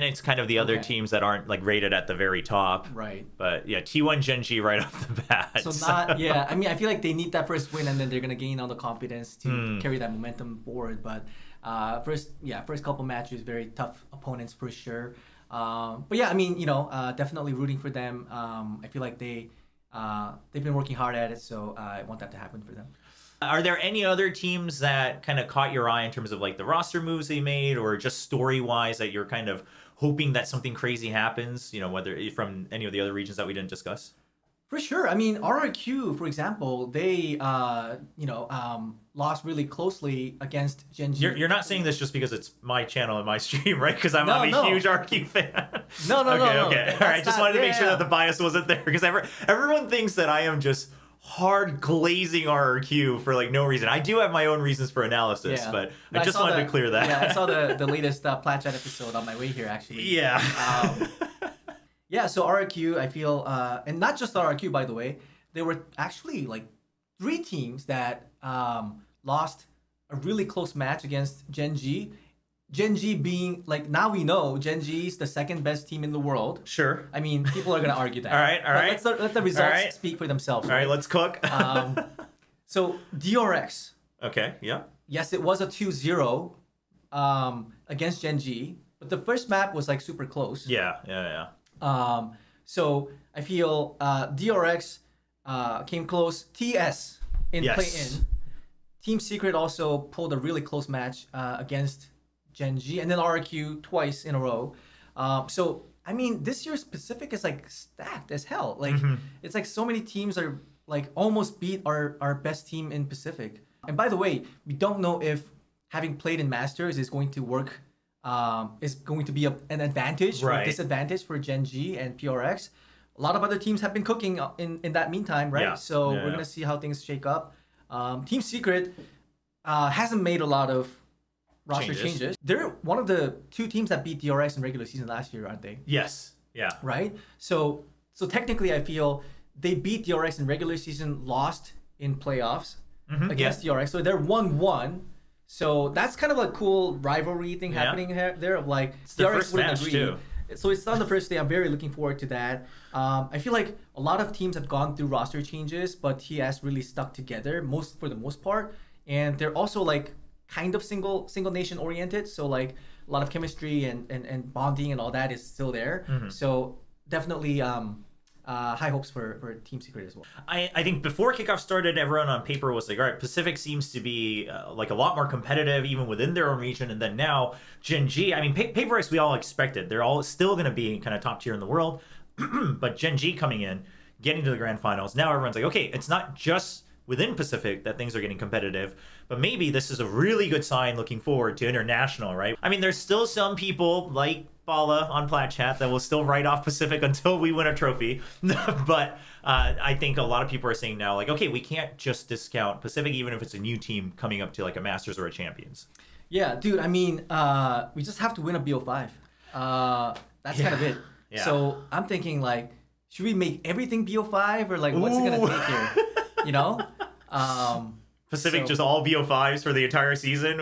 it's kind of the other teams that aren't like rated at the very top. Right. But yeah, T1 Gen.G right off the bat. So I mean, I feel like they need that first win and then they're gonna gain all the confidence to carry that momentum forward. But first couple matches, very tough opponents for sure. But yeah, I mean, definitely rooting for them. I feel like they've been working hard at it, so I want that to happen for them. Are there any other teams that kind of caught your eye in terms of like the roster moves they made, or just story-wise that you're kind of hoping that something crazy happens? Whether from any of the other regions that we didn't discuss. For sure. I mean, RRQ, for example, they lost really closely against Gen G. You're not saying this just because it's my channel and my stream, right? Because I'm a huge RRQ fan. No. Okay. All right. Just wanted to make sure that the bias wasn't there, because everyone thinks that I am just hard glazing RRQ for like no reason. I do have my own reasons for analysis, but I just wanted to clear that. Yeah, I saw the latest Plat Chat episode on my way here, actually. Yeah. Yeah, so RRQ, I feel, and not just RRQ, by the way, there were actually like 3 teams that lost a really close match against Gen G. Gen G being, like, now we know Gen G is the 2nd best team in the world. Sure. I mean, people are going to argue that. All right. Let the results speak for themselves. All right, let's cook. So, DRX. Okay, yeah. Yes, it was a 2-0 against Gen G, but the first map was, like, super close. Yeah. So I feel DRX came close. TS in play-in. Team Secret also pulled a really close match against Gen G, and then RRQ twice in a row. So I mean, this year's Pacific is like stacked as hell. Like it's like so many teams are like almost beat our best team in Pacific. And by the way, we don't know if having played in Masters is going to work. Is going to be an advantage or a disadvantage for Gen G and PRX. A lot of other teams have been cooking in that meantime, right? Yeah. So we're going to see how things shake up. Team Secret hasn't made a lot of roster changes. They're one of the 2 teams that beat DRX in regular season last year, aren't they? Yes. Yeah. Right? So technically I feel they beat DRX in regular season, lost in playoffs against DRX. So they're 1-1. So that's kind of a cool rivalry thing happening there. Of like, it's the first match too. So it's on the first day. I'm very looking forward to that. I feel like a lot of teams have gone through roster changes, but TS really stuck together for the most part. And they're also like kind of single nation oriented. So like a lot of chemistry and bonding and all that is still there. So definitely high hopes for Team Secret as well. I think before kickoff started, everyone on paper was like, all right, Pacific seems to be like a lot more competitive even within their own region. And then now Gen G, I mean, PRX we all expected. They're all still going to be kind of top tier in the world. But Gen G coming in, getting to the grand finals, now everyone's like, okay, it's not just within Pacific that things are getting competitive, but maybe this is a really good sign looking forward to international, right? I mean, there's still some people like Bala on Plat Chat that will still write off Pacific until we win a trophy. But I think a lot of people are saying now, like, okay, we can't just discount Pacific even if it's a new team coming up to like a Masters or a Champions. Yeah, dude, I mean, we just have to win a BO5. That's kind of it. Yeah. So I'm thinking, like, should we make everything BO5 or like what's it going to take here? You know? Pacific just all BO5s for the entire season?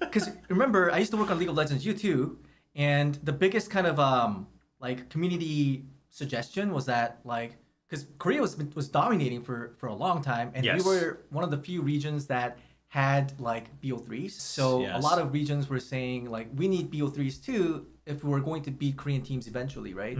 Because remember, I used to work on League of Legends U too, and the biggest kind of like community suggestion was that like, because Korea was dominating for a long time, and we were one of the few regions that had like BO3s. So a lot of regions were saying like, we need BO3s too if we're going to beat Korean teams eventually, right?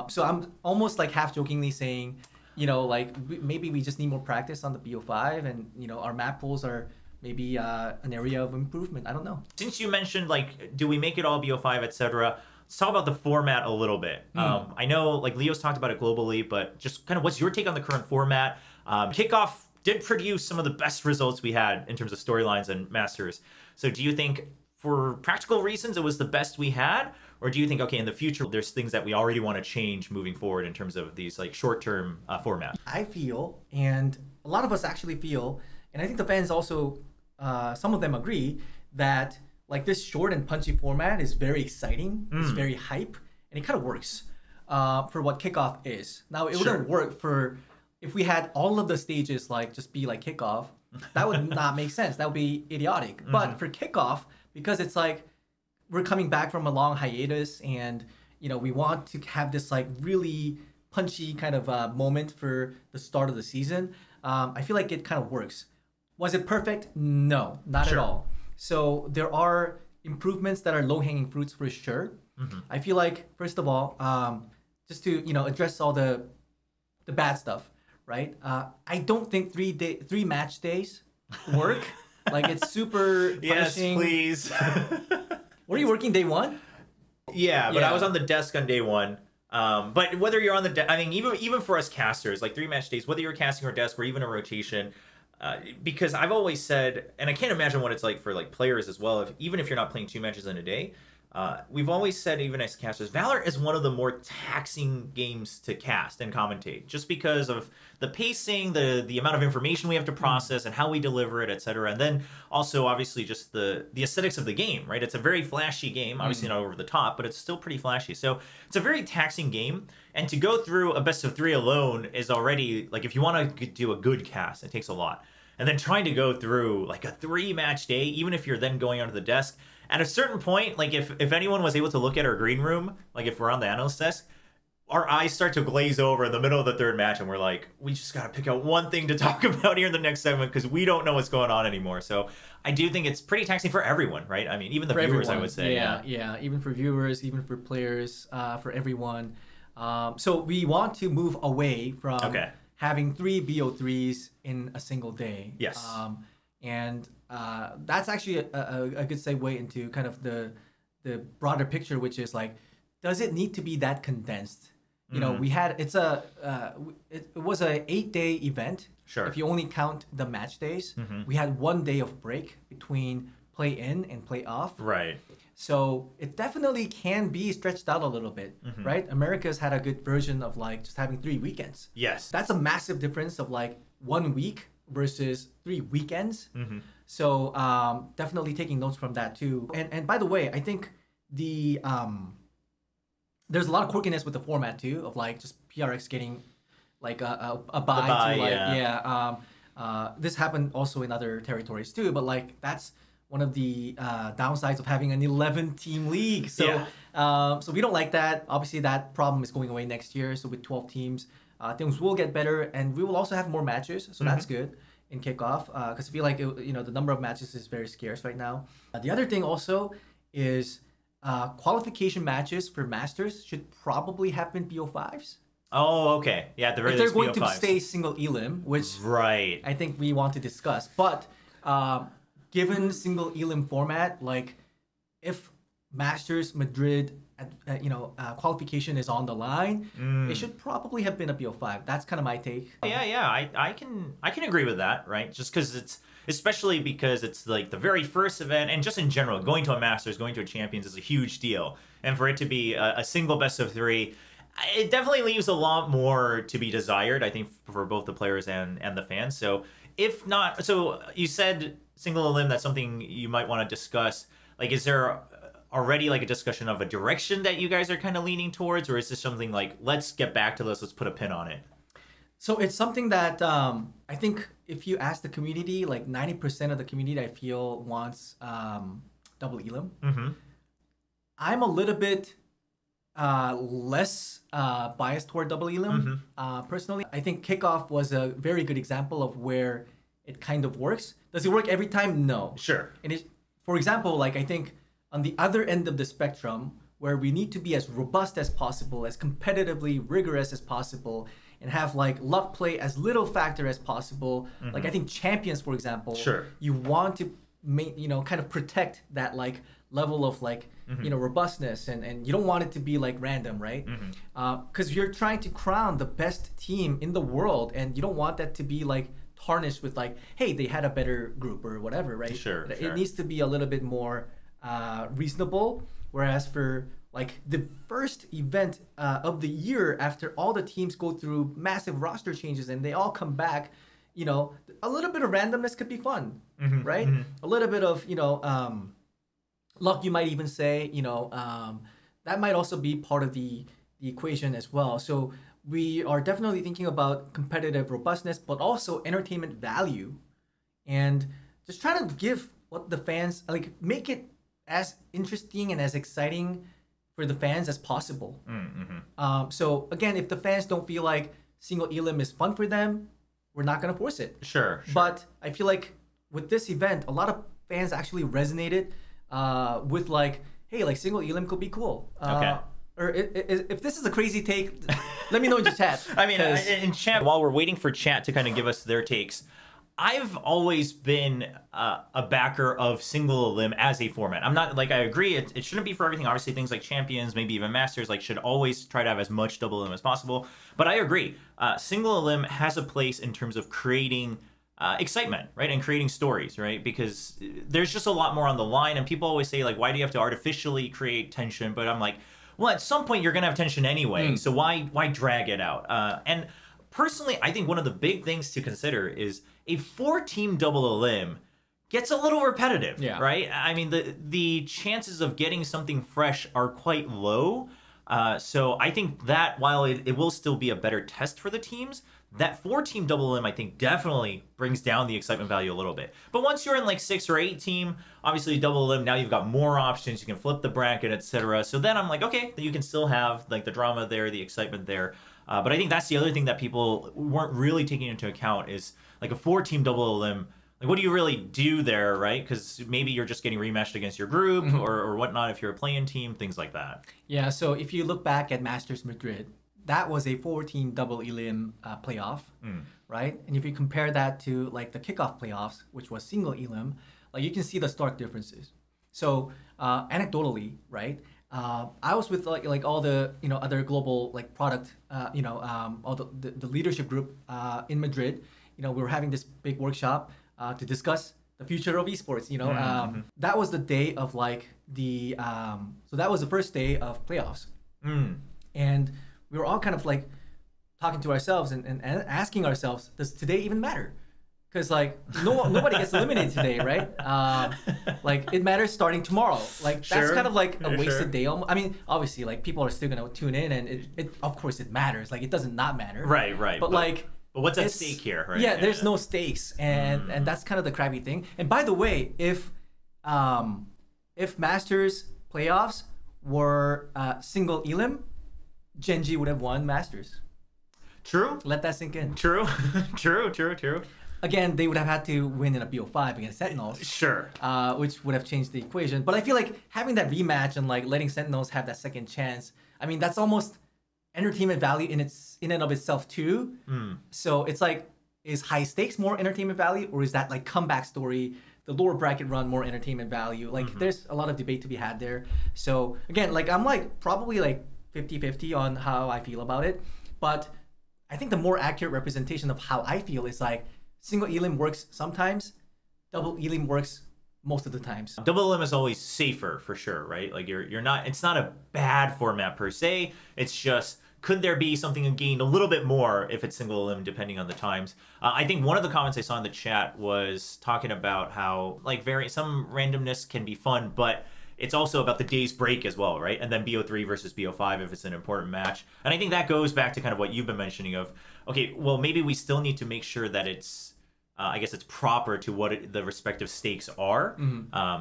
So I'm almost like half jokingly saying, you know, like maybe we just need more practice on the BO5, and you know, our map pools are maybe an area of improvement. I don't know. Since you mentioned like, do we make it all BO5, etc. Let's talk about the format a little bit. I know like Leo's talked about it globally, but just kind of what's your take on the current format? Kickoff did produce some of the best results we had in terms of storylines and Masters. So do you think for practical reasons it was the best we had? Or do you think, okay, in the future, there's things that we already want to change moving forward in terms of these like short-term formats? I feel, and a lot of us actually feel, and I think the fans also, some of them agree, that like this short and punchy format is very exciting, it's very hype, and it kind of works for what kickoff is. Now, it wouldn't work for, if we had all of the stages like just be like kickoff, that would not make sense. That would be idiotic. But for kickoff, because it's like, we're coming back from a long hiatus, and you know, we want to have this like really punchy kind of moment for the start of the season. I feel like it kind of works. Was it perfect? No, not at all. So there are improvements that are low-hanging fruits for sure. I feel like, first of all, just to, you know, address all the bad stuff, right? I don't think three match days work. Like, it's super punishing. Yes, please. Were you working day one? Yeah, but I was on the desk on day one. But whether you're on the, I mean, even for us casters, like 3 match days, whether you're casting or desk or even a rotation, because I've always said, and I can't imagine what it's like for like players as well, even if you're not playing 2 matches in a day. We've always said, even as casters, Valorant is one of the more taxing games to cast and commentate, just because of the pacing, the amount of information we have to process, and how we deliver it, etc. And then also, obviously, just the aesthetics of the game, right? It's a very flashy game, obviously not over the top, but it's still pretty flashy. So it's a very taxing game, and to go through a best of 3 alone is already, like, if you want to do a good cast, it takes a lot. And then trying to go through, like, a 3-match day, even if you're then going onto the desk, at a certain point, like if anyone was able to look at our green room, like if we're on the analyst desk, our eyes start to glaze over in the middle of the 3rd match, and we're like, we just got to pick out one thing to talk about here in the next segment because we don't know what's going on anymore. So I do think it's pretty taxing for everyone, right? I mean, even the viewers, everyone. I would say. Yeah, even for viewers, even for players, for everyone. So we want to move away from having 3 BO3s in a single day. Yes. And that's actually a good segue into kind of the broader picture, which is like, does it need to be that condensed? You know, we had it was a 8-day event. Sure. If you only count the match days, we had 1 day of break between play in and play off. Right. So it definitely can be stretched out a little bit, right? America's had a good version of like just having 3 weekends. Yes. That's a massive difference of like 1 week versus 3 weekends. So definitely taking notes from that too. And by the way, I think the there's a lot of quirkiness with the format too, of like just PRX getting like a bye to like this happened also in other territories too, but like that's one of the downsides of having an 11-team league. So so we don't like that. Obviously that problem is going away next year. So with 12 teams, things will get better, and we will also have more matches. So that's good in kickoff, because I feel like the number of matches is very scarce right now. The other thing also is qualification matches for Masters should probably happen BO5s. Oh, okay. Yeah, at the very least, they're going BO5s. to stay single Elim, which I think we want to discuss. But given single Elim format, like if Masters Madrid, qualification is on the line, it should probably have been a BO5. That's kind of my take. I can agree with that, right? Just because especially because it's like the very first event, and just in general, going to a Masters, going to a Champions is a huge deal. And for it to be a single best of 3, it definitely leaves a lot more to be desired, I think, for both the players and the fans. So if not, so you said single Elim, that's something you might want to discuss. Like, is there already like a discussion of a direction that you guys are kind of leaning towards, or is this something like, let's get back to this, let's put a pin on it? So it's something that I think if you ask the community, like 90% of the community I feel wants double Elim. I'm a little bit less biased toward double Elim. Personally, I think kickoff was a very good example of where it kind of works. Does it work every time? No. Sure. And for example, like I think on the other end of the spectrum, where we need to be as robust as possible, as competitively rigorous as possible, and have like luck play as little factor as possible. Like I think Champions, for example, you want to kind of protect that like level of like robustness, and you don't want it to be like random, right? Because you're trying to crown the best team in the world, and you don't want that to be like tarnished with like, hey, they had a better group or whatever, right? It needs to be a little bit more reasonable. Whereas for like the first event of the year, after all the teams go through massive roster changes and they all come back, a little bit of randomness could be fun, right? A little bit of luck, you might even say, that might also be part of the equation as well. So we are definitely thinking about competitive robustness, but also entertainment value, and just trying to give what the fans, like, make it as interesting and as exciting for the fans as possible. So again, if the fans don't feel like single Elim is fun for them, we're not going to force it. Sure. But I feel like with this event, a lot of fans actually resonated with like, hey, like single Elim could be cool. Or if this is a crazy take, let me know in the chat. I mean, in chat, while we're waiting for chat to kind of give us their takes, I've always been a backer of single elim as a format. I'm not like, I agree it shouldn't be for everything. Obviously things like champions, maybe even masters, like should always try to have as much double elim as possible. But I agree, single elim has a place in terms of creating excitement, right? And creating stories, right? Because there's just a lot more on the line, and people always say like, why do you have to artificially create tension? But I'm like, well, at some point you're gonna have tension anyway, so why drag it out? And personally, I think one of the big things to consider is a 4-team double elim gets a little repetitive, right? I mean, the chances of getting something fresh are quite low. So I think that while it will still be a better test for the teams, that 4-team double elim, I think, definitely brings down the excitement value a little bit. But once you're in like 6 or 8 team, obviously double elim, now you've got more options. You can flip the bracket, etc. So then I'm like, okay, then you can still have like the drama there, the excitement there. But I think that's the other thing that people weren't really taking into account is like a 4-team double elim. Like, what do you really do there, right? Because maybe you're just getting rematched against your group or whatnot if you're a play-in team, things like that. Yeah, so if you look back at Masters Madrid, that was a 4-team double elim playoff, right? And if you compare that to like the kickoff playoffs, which was single elim, like you can see the stark differences. So anecdotally, right? I was with like all the other global like product all the leadership group in Madrid. We were having this big workshop to discuss the future of esports. That was the day of like the so that was the first day of playoffs, and we were all kind of like talking to ourselves and asking ourselves, does today even matter? Because like nobody gets eliminated today, right? Like it matters starting tomorrow. Like that's kind of like a wasted day. I mean, obviously, like people are still gonna tune in, and it of course it matters. Like it doesn't not matter. Right. But like, but what's at stake here, right? Yeah, there's no stakes, and that's kind of the crappy thing. And by the way, if Masters playoffs were single elim, Gen.G would have won Masters. True. Let that sink in. True. True. Again, they would have had to win in a BO5 against Sentinels. Sure. Which would have changed the equation. But I feel like having that rematch and like letting Sentinels have that second chance, I mean, that's almost entertainment value in and of itself too. So it's like, is high stakes more entertainment value, or is that like comeback story, the lower bracket run, more entertainment value? Like there's a lot of debate to be had there. So again, like I'm like probably like 50-50 on how I feel about it. But I think the more accurate representation of how I feel is like single elim works sometimes, double elim works most of the times. Double elim is always safer for sure, right? Like you're not, it's not a bad format per se. It's just, could there be something gained a little bit more if it's single elim depending on the times? I think one of the comments I saw in the chat was talking about how like some randomness can be fun, but it's also about the day's break as well, right? And then BO3 versus BO5 if it's an important match. And I think that goes back to kind of what you've been mentioning of, okay, well, maybe we still need to make sure that it's, I guess it's proper to what the respective stakes are.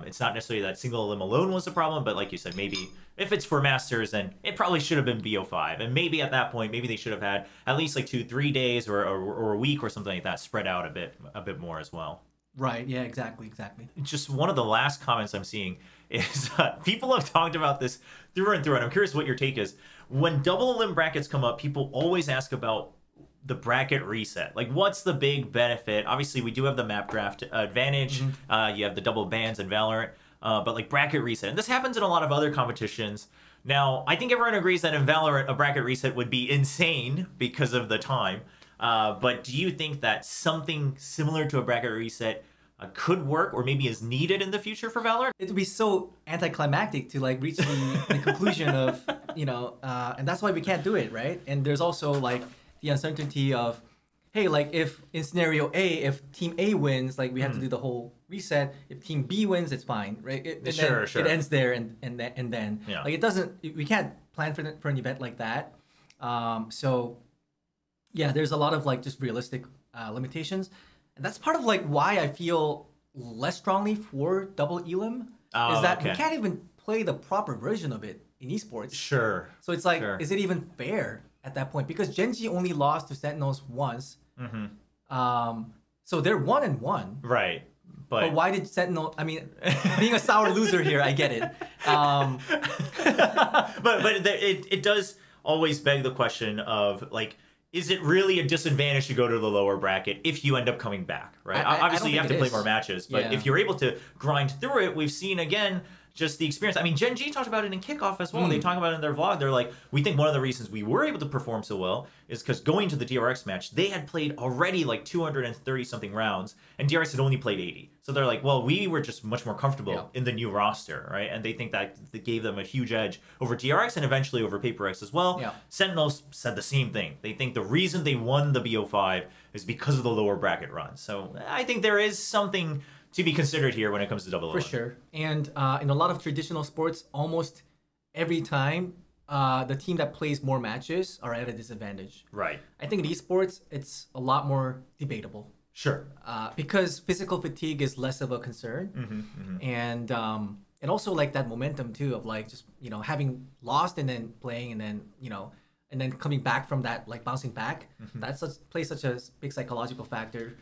It's not necessarily that single elim alone was the problem, but like you said, maybe if it's for Masters, then it probably should have been BO5. And maybe at that point, maybe they should have had at least like 2-3 days or a week or something like that spread out a bit more as well. Right, yeah, exactly. Just one of the last comments I'm seeing is people have talked about this through and through, and I'm curious what your take is. When double elim brackets come up, people always ask about the bracket reset. Like, what's the big benefit? Obviously, we do have the map draft advantage. You have the double bans in Valorant, but like bracket reset. And this happens in a lot of other competitions. Now, I think everyone agrees that in Valorant, a bracket reset would be insane because of the time. But do you think that something similar to a bracket reset could work or maybe is needed in the future for Valorant? It would be so anticlimactic to like reach the conclusion of, and that's why we can't do it, right? And there's also like the uncertainty of, hey, like if in scenario A, if team A wins, like we have to do the whole reset. If team B wins, it's fine, right? Sure. It ends there and then like it doesn't, we can't plan for an event like that. So yeah, there's a lot of like just realistic limitations. And that's part of like why I feel less strongly for double elim is that we can't even play the proper version of it in esports. Sure. So it's like, is it even fair at that point? Because Gen.G only lost to Sentinels once. So they're 1-1. Right. But why did Sentinel? I mean, being a sour loser here, I get it. But it does always beg the question of like, is it really a disadvantage to go to the lower bracket if you end up coming back, right? Obviously, you have to play more matches, but if you're able to grind through it, we've seen, again, just the experience. I mean, Gen G talked about it in Kickoff as well. They talk about it in their vlog. They're like, we think one of the reasons we were able to perform so well is because going to the DRX match, they had played already like 230-something rounds, and DRX had only played 80. So they're like, well, we were just much more comfortable in the new roster, right? And they think that gave them a huge edge over DRX and eventually over PaperX as well. Sentinels said the same thing. They think the reason they won the BO5 is because of the lower bracket run. So I think there is something to be considered here when it comes to double. For sure. And in a lot of traditional sports, almost every time the team that plays more matches are at a disadvantage. Right. I think in esports, it's a lot more debatable. Sure. Because physical fatigue is less of a concern. And also like that momentum too of like just, you know, having lost and then playing and then, you know, and then coming back from that, like bouncing back. That's plays such a big psychological factor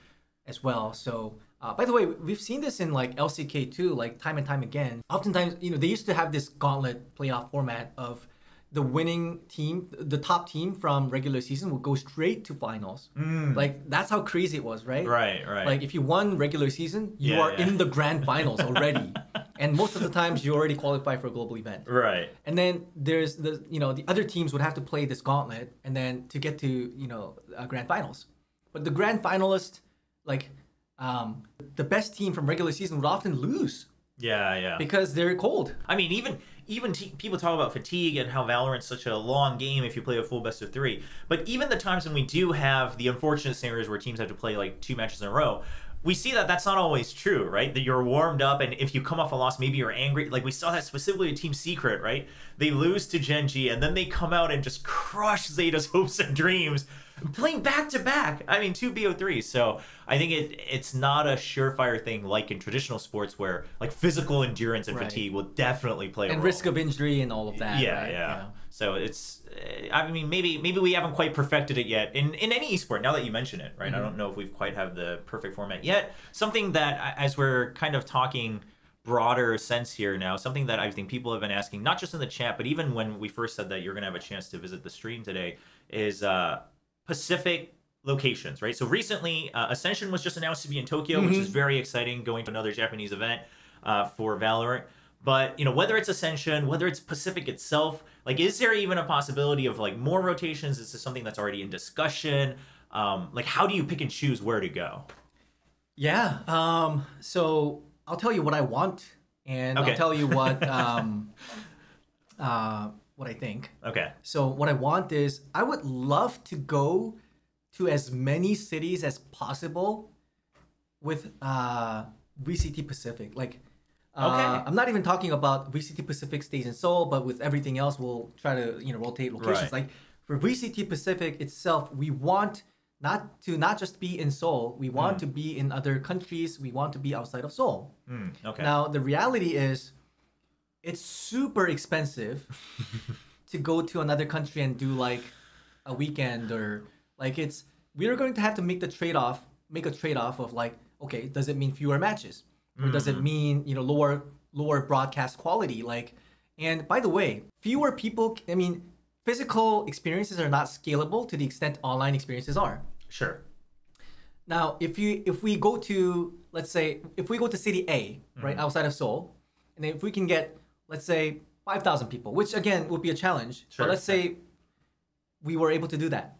as well. So by the way, we've seen this in like LCK too, like time and time again. Oftentimes, you know, they used to have this gauntlet playoff format of the winning team, the top team from regular season would go straight to finals. Like that's how crazy it was, right? Right. Like if you won regular season, you are in the grand finals already. And most of the times you already qualify for a global event. Right. And then there's the, you know, the other teams would have to play this gauntlet and then to get to, you know, grand finals. But the grand finalist, like the best team from regular season would often lose. Yeah. Because they're cold. I mean, even people talk about fatigue and how Valorant's such a long game if you play a full best of 3. But even the times when we do have the unfortunate scenarios where teams have to play like 2 matches in a row, we see that that's not always true, right? That you're warmed up, and if you come off a loss, maybe you're angry. Like we saw that specifically with Team Secret, right? They lose to Gen G, and then they come out and just crush Zeta's hopes and dreams, playing back-to-back. I mean, 2 BO3s. So I think it's not a surefire thing like in traditional sports where like physical endurance and fatigue will definitely play a role. And risk of injury and all of that. Yeah. So it's, I mean, maybe we haven't quite perfected it yet in any esport, now that you mention it, right? I don't know if we've quite have the perfect format yet. Something that, as we're kind of talking broader sense here now, something that I think people have been asking, not just in the chat, but even when we first said that you're going to have a chance to visit the stream today, is Pacific locations, right? So recently, Ascension was just announced to be in Tokyo, which is very exciting, going to another Japanese event for Valorant. But, you know, whether it's Ascension, whether it's Pacific itself, like, is there even a possibility of, like, more rotations? Is this something that's already in discussion? Like, how do you pick and choose where to go? Yeah. So I'll tell you what I want, and I'll tell you what what I think. Okay. So what I want is I would love to go to as many cities as possible with VCT Pacific. Like, I'm not even talking about VCT Pacific stays in Seoul, but with everything else, we'll try to, you know, rotate locations. Like for VCT Pacific itself, we want not just be in Seoul. We want to be in other countries. We want to be outside of Seoul. Now the reality is, it's super expensive to go to another country and do like a weekend, or like we're going to have to make a trade-off of like, okay, does it mean fewer matches? Or does it mean, you know, lower broadcast quality? Like, and by the way, fewer people, I mean, physical experiences are not scalable to the extent online experiences are. Sure. Now, if we go to, let's say, if we go to city A, right, outside of Seoul, and if we can get, let's say, 5,000 people, which again would be a challenge, but let's say we were able to do that.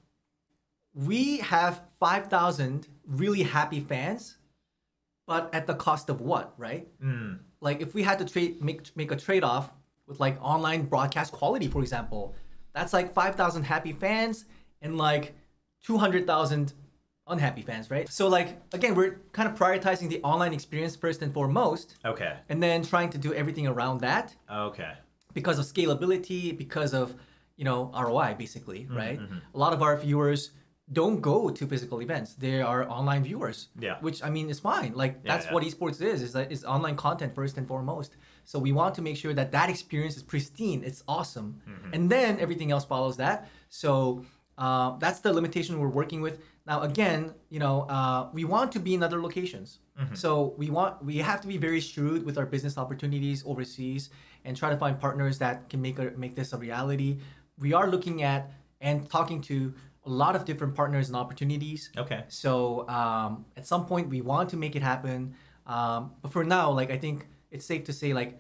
We have 5,000 really happy fans, but at the cost of what, right? Like if we had to make a trade-off with like online broadcast quality, for example, that's like 5,000 happy fans and like 200,000 unhappy fans, right? So like, again, we're kind of prioritizing the online experience first and foremost. Okay. And then trying to do everything around that. Okay. Because of scalability, because of, you know, ROI basically, right? A lot of our viewers don't go to physical events. They are online viewers. Yeah. Which, I mean, is fine. Like that's what esports is online content first and foremost. So we want to make sure that that experience is pristine. It's awesome. And then everything else follows that. So that's the limitation we're working with. Now, again, you know, we want to be in other locations. So we have to be very shrewd with our business opportunities overseas and try to find partners that can make this a reality. We are looking at and talking to a lot of different partners and opportunities. Okay. So at some point we want to make it happen. But for now, like I think it's safe to say, like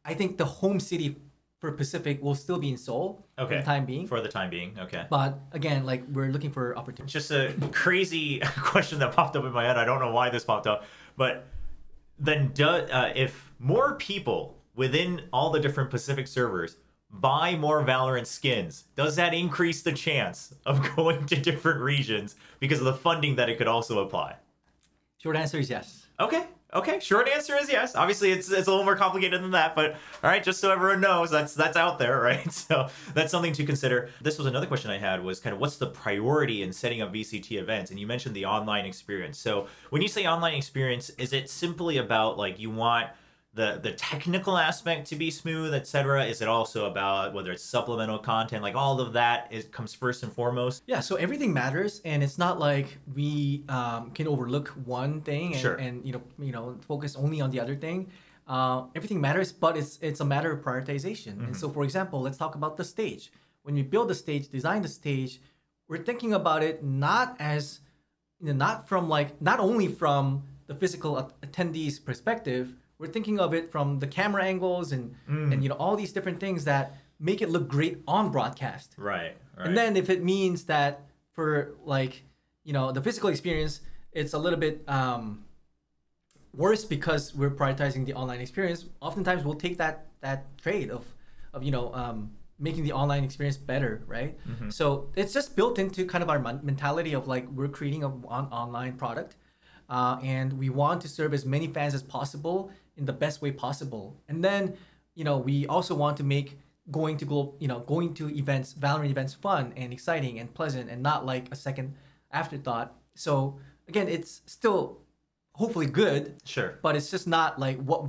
I think the home city for Pacific will still be in Seoul for the time being. For the time being, okay. But again, like we're looking for opportunities. Just a crazy question that popped up in my head. I don't know why this popped up, but then if more people within all the different Pacific servers buy more Valorant skins, does that increase the chance of going to different regions because of the funding that it could also apply? Short answer is yes. Okay. Okay, short answer is yes. Obviously, it's a little more complicated than that, but all right, just so everyone knows, that's out there, right? So that's something to consider. This was another question I had, was kind of what's the priority in setting up VCT events? And you mentioned the online experience. So when you say online experience, is it simply about like you want the technical aspect to be smooth, etc.? Is it also about whether it's supplemental content, like all of that comes first and foremost? Yeah, so everything matters, and it's not like we can overlook one thing and you know focus only on the other thing. Everything matters, but it's a matter of prioritization. And so, for example, let's talk about the stage. When we build the stage, design the stage, we're thinking about it not as not only from the physical attendees' perspective. We're thinking of it from the camera angles and all these different things that make it look great on broadcast. Right. And then if it means that for the physical experience, it's a little bit worse because we're prioritizing the online experience. Oftentimes we'll take that trade of making the online experience better, right? So it's just built into kind of our mentality of like we're creating an online product. And we want to serve as many fans as possible in the best way possible. And then, we also want to make going to events, Valorant events, fun and exciting and pleasant and not like a second afterthought. So again, it's still hopefully good. Sure. But it's just not like what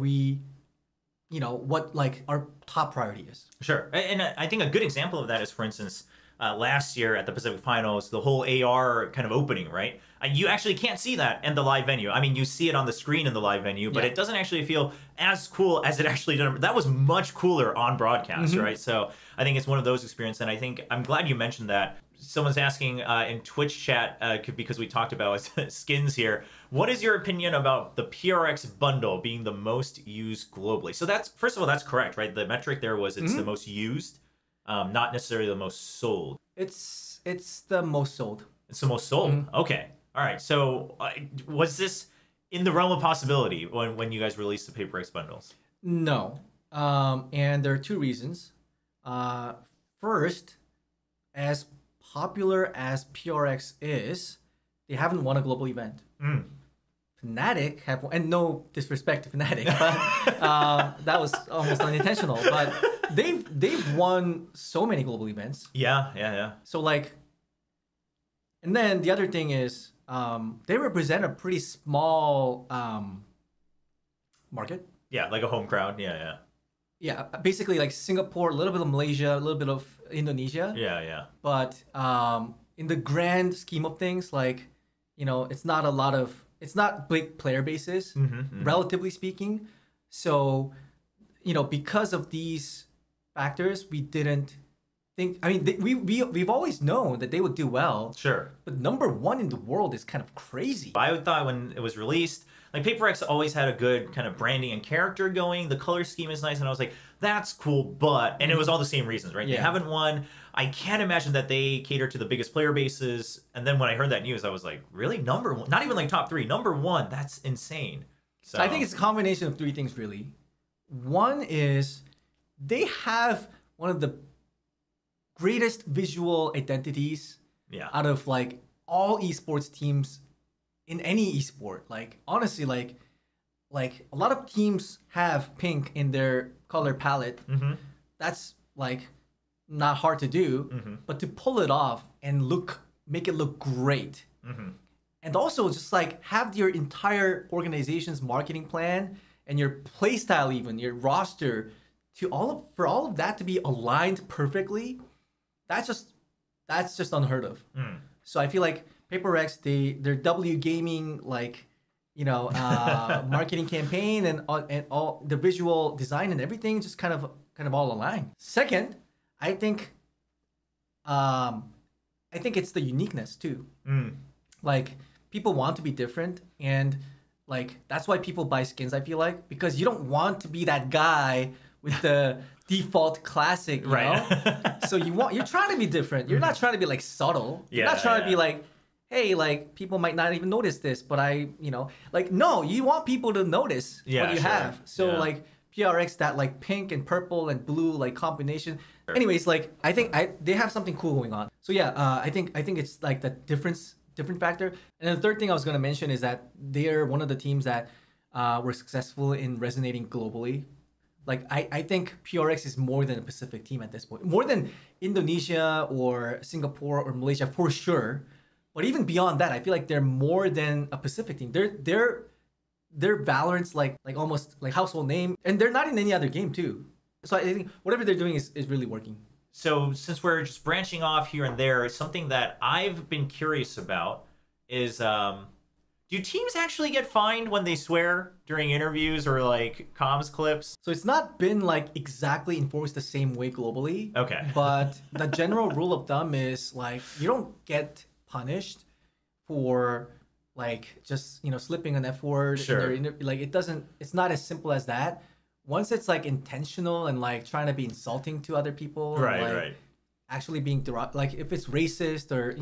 our top priority is. Sure. And I think a good example of that is, for instance, last year at the Pacific Finals, the whole AR kind of opening, right? You actually can't see that in the live venue. I mean, you see it on the screen in the live venue, but it doesn't actually feel as cool as it actually did. That was much cooler on broadcast, right? So I think it's one of those experiences, and I think I'm glad you mentioned that. Someone's asking in Twitch chat, because we talked about skins here, what is your opinion about the PRX bundle being the most used globally? So that's, first of all, that's correct, right? The metric there was it's the most used. Not necessarily the most sold. It's the most sold. It's the most sold. Okay. All right. So was this in the realm of possibility when you guys released the PRX bundles? No. And there are two reasons. First, as popular as PRX is, they haven't won a global event. Fnatic have, and no disrespect to Fnatic, but that was almost unintentional. But they've won so many global events. Yeah. So like, and then the other thing is, they represent a pretty small market. Yeah, like a home crowd. Yeah. Yeah, basically like Singapore, a little bit of Malaysia, a little bit of Indonesia. Yeah. But in the grand scheme of things, like, it's not big player bases, relatively speaking. So, because of these factors, we didn't think. I mean, we've always known that they would do well. Sure. But #1 in the world is kind of crazy. I thought when it was released, like PRX always had a good kind of branding and character going. The color scheme is nice, and I was like, that's cool, but and it was all the same reasons, right? Yeah. They haven't won. I can't imagine that they cater to the biggest player bases. And then when I heard that news, I was like, really? #1? Not even like top 3. #1? That's insane. So I think it's a combination of 3 things, really. One is they have one of the greatest visual identities out of like all esports teams in any esport. Like honestly, like a lot of teams have pink in their color palette. That's like not hard to do, but to pull it off and make it look great. And also just like have your entire organization's marketing plan and your play style, even your roster, for all of that to be aligned perfectly. That's just unheard of. So I feel like PRX, their W Gaming marketing campaign and all the visual design and everything just kind of all aligned. Second, I think I think it's the uniqueness too. Like people want to be different, and like that's why people buy skins. I feel like because you don't want to be that guy with the default classic, you know? So you're trying to be different. You're not trying to be like subtle. You're not trying to be like, hey, like people might not even notice this, but like no, you want people to notice what you have. So like PRX, that like pink and purple and blue like combination. Anyways, like I think they have something cool going on. So yeah, I think it's like the different factor. And then the third thing I was gonna mention is that they're one of the teams that were successful in resonating globally. Like I think PRX is more than a Pacific team at this point, more than Indonesia or Singapore or Malaysia for sure. But even beyond that, I feel like they're more than a Pacific team. They're Valorant's like almost like household name, and they're not in any other game too. So I think whatever they're doing is really working. So since we're just branching off here and there, something that I've been curious about is do teams actually get fined when they swear during interviews or like comms clips? So it's not been like exactly enforced the same way globally. Okay. But the general rule of thumb is like you don't get punished for like just slipping an F word. Sure. Like it's not as simple as that. Once it's like intentional and like trying to be insulting to other people, right. Actually being like if it's racist or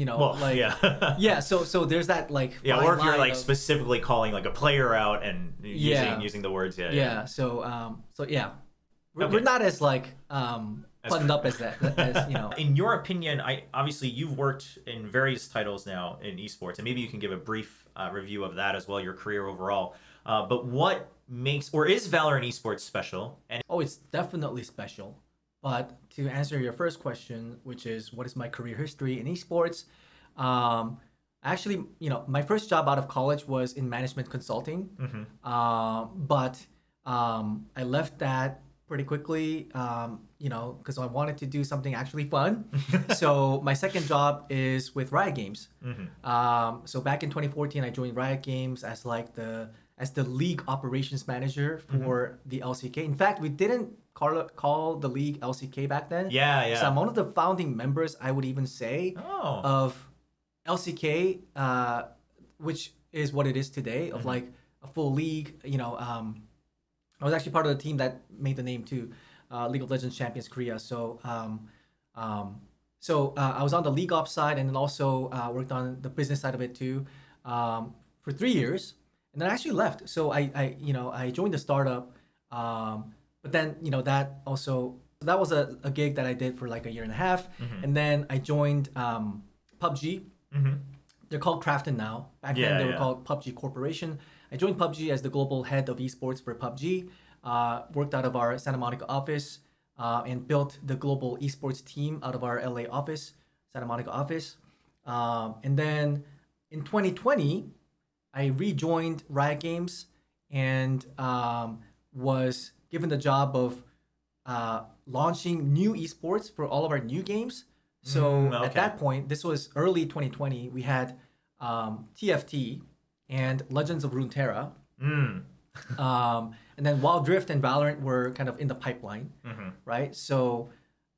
so there's that like or if you're like specifically calling like a player out and using the words we're not as like buttoned up as that as. In your opinion, obviously you've worked in various titles now in esports, and maybe you can give a brief review of that as well, your career overall. But what makes or is VALORANT Esports special? And it's definitely special. But to answer your first question, which is what is my career history in esports, actually, my first job out of college was in management consulting. But I left that pretty quickly, because I wanted to do something actually fun. So my second job is with Riot Games. So back in 2014, I joined Riot Games as like the league operations manager for the LCK. In fact, we didn't call the league LCK back then. Yeah. So I'm one of the founding members, I would even say, of LCK, which is what it is today, of like a full league. I was actually part of the team that made the name too, League of Legends Champions Korea. So I was on the league ops side, and then also worked on the business side of it too for 3 years. And then I actually left. So I joined the startup. But then, that was a gig that I did for like a year and a half. And then I joined PUBG. They're called Krafton now. Back then they were called PUBG Corporation. I joined PUBG as the global head of esports for PUBG. Worked out of our Santa Monica office and built the global esports team out of our LA office, Santa Monica office. And then in 2020, I rejoined Riot Games and was given the job of launching new esports for all of our new games. So at that point, this was early 2020, we had TFT and Legends of Runeterra. And then Wild Rift and Valorant were kind of in the pipeline, right? So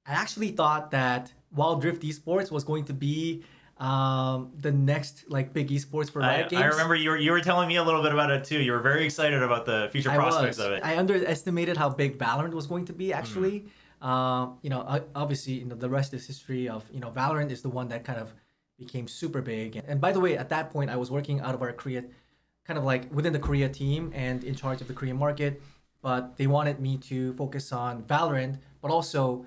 I actually thought that Wild Rift Esports was going to be the next like big esports for Riot Games. I remember you were telling me a little bit about it too. You were very excited about the future prospects of it. I underestimated how big Valorant was going to be actually. Obviously, the rest is history of, Valorant is the one that kind of became super big. And by the way, at that point, I was working out of our Korea, kind of like within the Korea team and in charge of the Korean market. But they wanted me to focus on Valorant, but also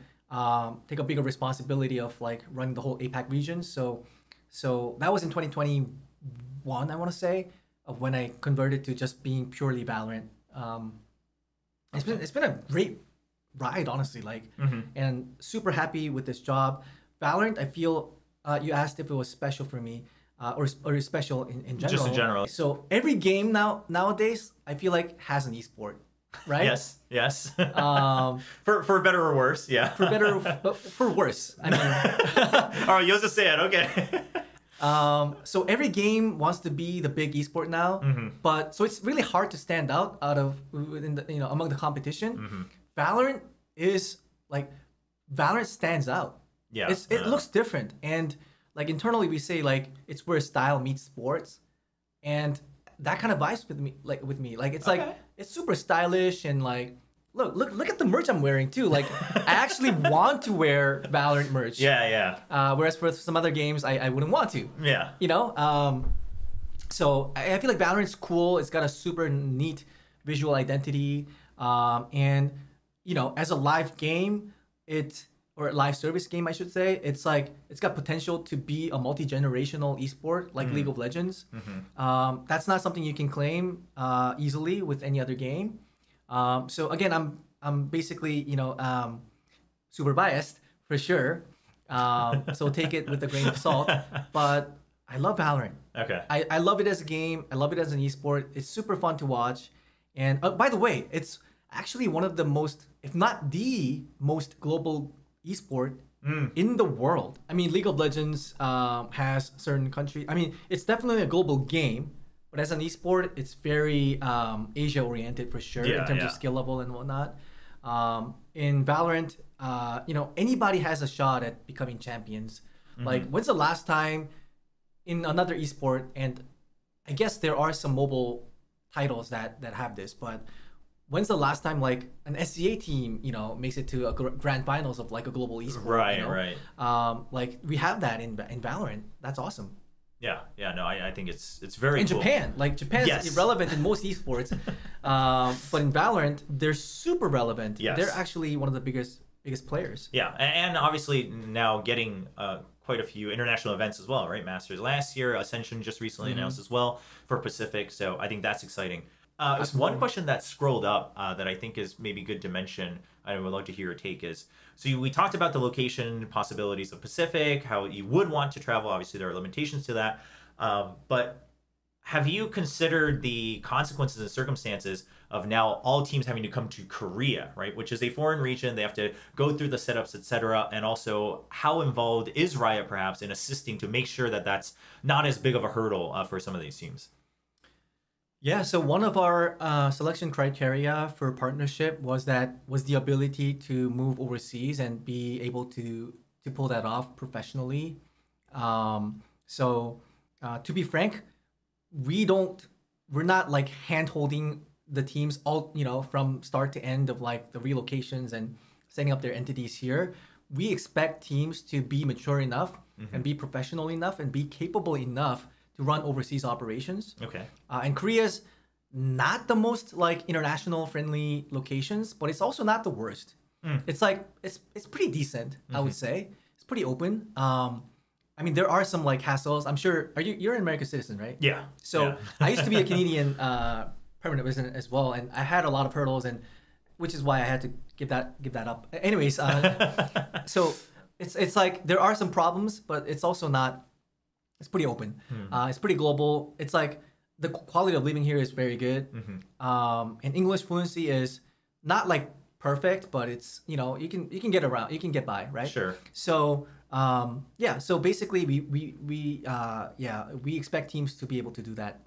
take a bigger responsibility of like running the whole APAC region. So that was in 2021, I want to say, of when I converted to just being purely Valorant. It's been a great ride, honestly, and super happy with this job. Valorant, I feel, you asked if it was special for me, or special in general. Just in general. So every game nowadays, I feel like has an esport, right? Yes. For better or worse, yeah. For better, but for worse. I mean. All right, you have to say it. Okay. So every game wants to be the big esport now, but so it's really hard to stand out among the competition. Valorant is like Valorant stands out. Yeah, it looks different, and like internally we say like it's where style meets sports, and that kind of vibes with me. Like it's like it's super stylish and like look at the merch I'm wearing too. Like I actually want to wear Valorant merch. Yeah. Whereas for some other games I wouldn't want to. Yeah. You know. So I feel like Valorant's cool. It's got a super neat visual identity, and you know, as a live game, or a live service game, I should say, it's like it's got potential to be a multi-generational esport like League of Legends. That's not something you can claim easily with any other game. So again, I'm basically, you know, super biased for sure. So take it with a grain of salt. But I love Valorant. Okay. I love it as a game. I love it as an esport. It's super fun to watch. And by the way, it's actually one of the most, if not the most global esport in the world. I mean, League of Legends has certain countries. I mean, it's definitely a global game, but as an esport, it's very Asia oriented for sure in terms of skill level and whatnot. In Valorant, you know, anybody has a shot at becoming champions. Like, when's the last time in another esport, and I guess there are some mobile titles that have this, but when's the last time like an SCA team, you know, makes it to a grand finals of like a global esport? Right, you know? right. Like we have that in Valorant. That's awesome. Yeah. No, I think it's very in cool. Japan. Like Japan's irrelevant in most esports, but in Valorant they're super relevant. Yes. They're actually one of the biggest players. Yeah, and obviously now getting quite a few international events as well, right? Masters last year, Ascension just recently announced as well for Pacific, so I think that's exciting. One question that scrolled up that I think is maybe good to mention, I would love to hear your take, is, so we talked about the location possibilities of Pacific, how you would want to travel. Obviously, there are limitations to that. But have you considered the consequences and circumstances of now all teams having to come to Korea, right? Which is a foreign region. They have to go through the setups, etc. And also, how involved is Riot perhaps in assisting to make sure that that's not as big of a hurdle for some of these teams? Yeah, so one of our selection criteria for partnership was the ability to move overseas and be able to pull that off professionally. So to be frank, we're not like hand holding the teams all, you know, from start to end of like the relocations and setting up their entities here. We expect teams to be mature enough and be professional enough and be capable enough to run overseas operations. Okay. And Korea's not the most like international friendly locations, but it's also not the worst. It's like it's pretty decent, I would say. It's pretty open. I mean, there are some like hassles. I'm sure. You're an American citizen, right? Yeah. So I used to be a Canadian permanent resident as well, and I had a lot of hurdles, and which is why I had to give that up. Anyways, so it's like there are some problems, but it's also not. It's pretty open. It's pretty global. It's like the quality of living here is very good, and English fluency is not like perfect, but it's, you know, you can get around, you can get by, right? Sure. So yeah, so basically we expect teams to be able to do that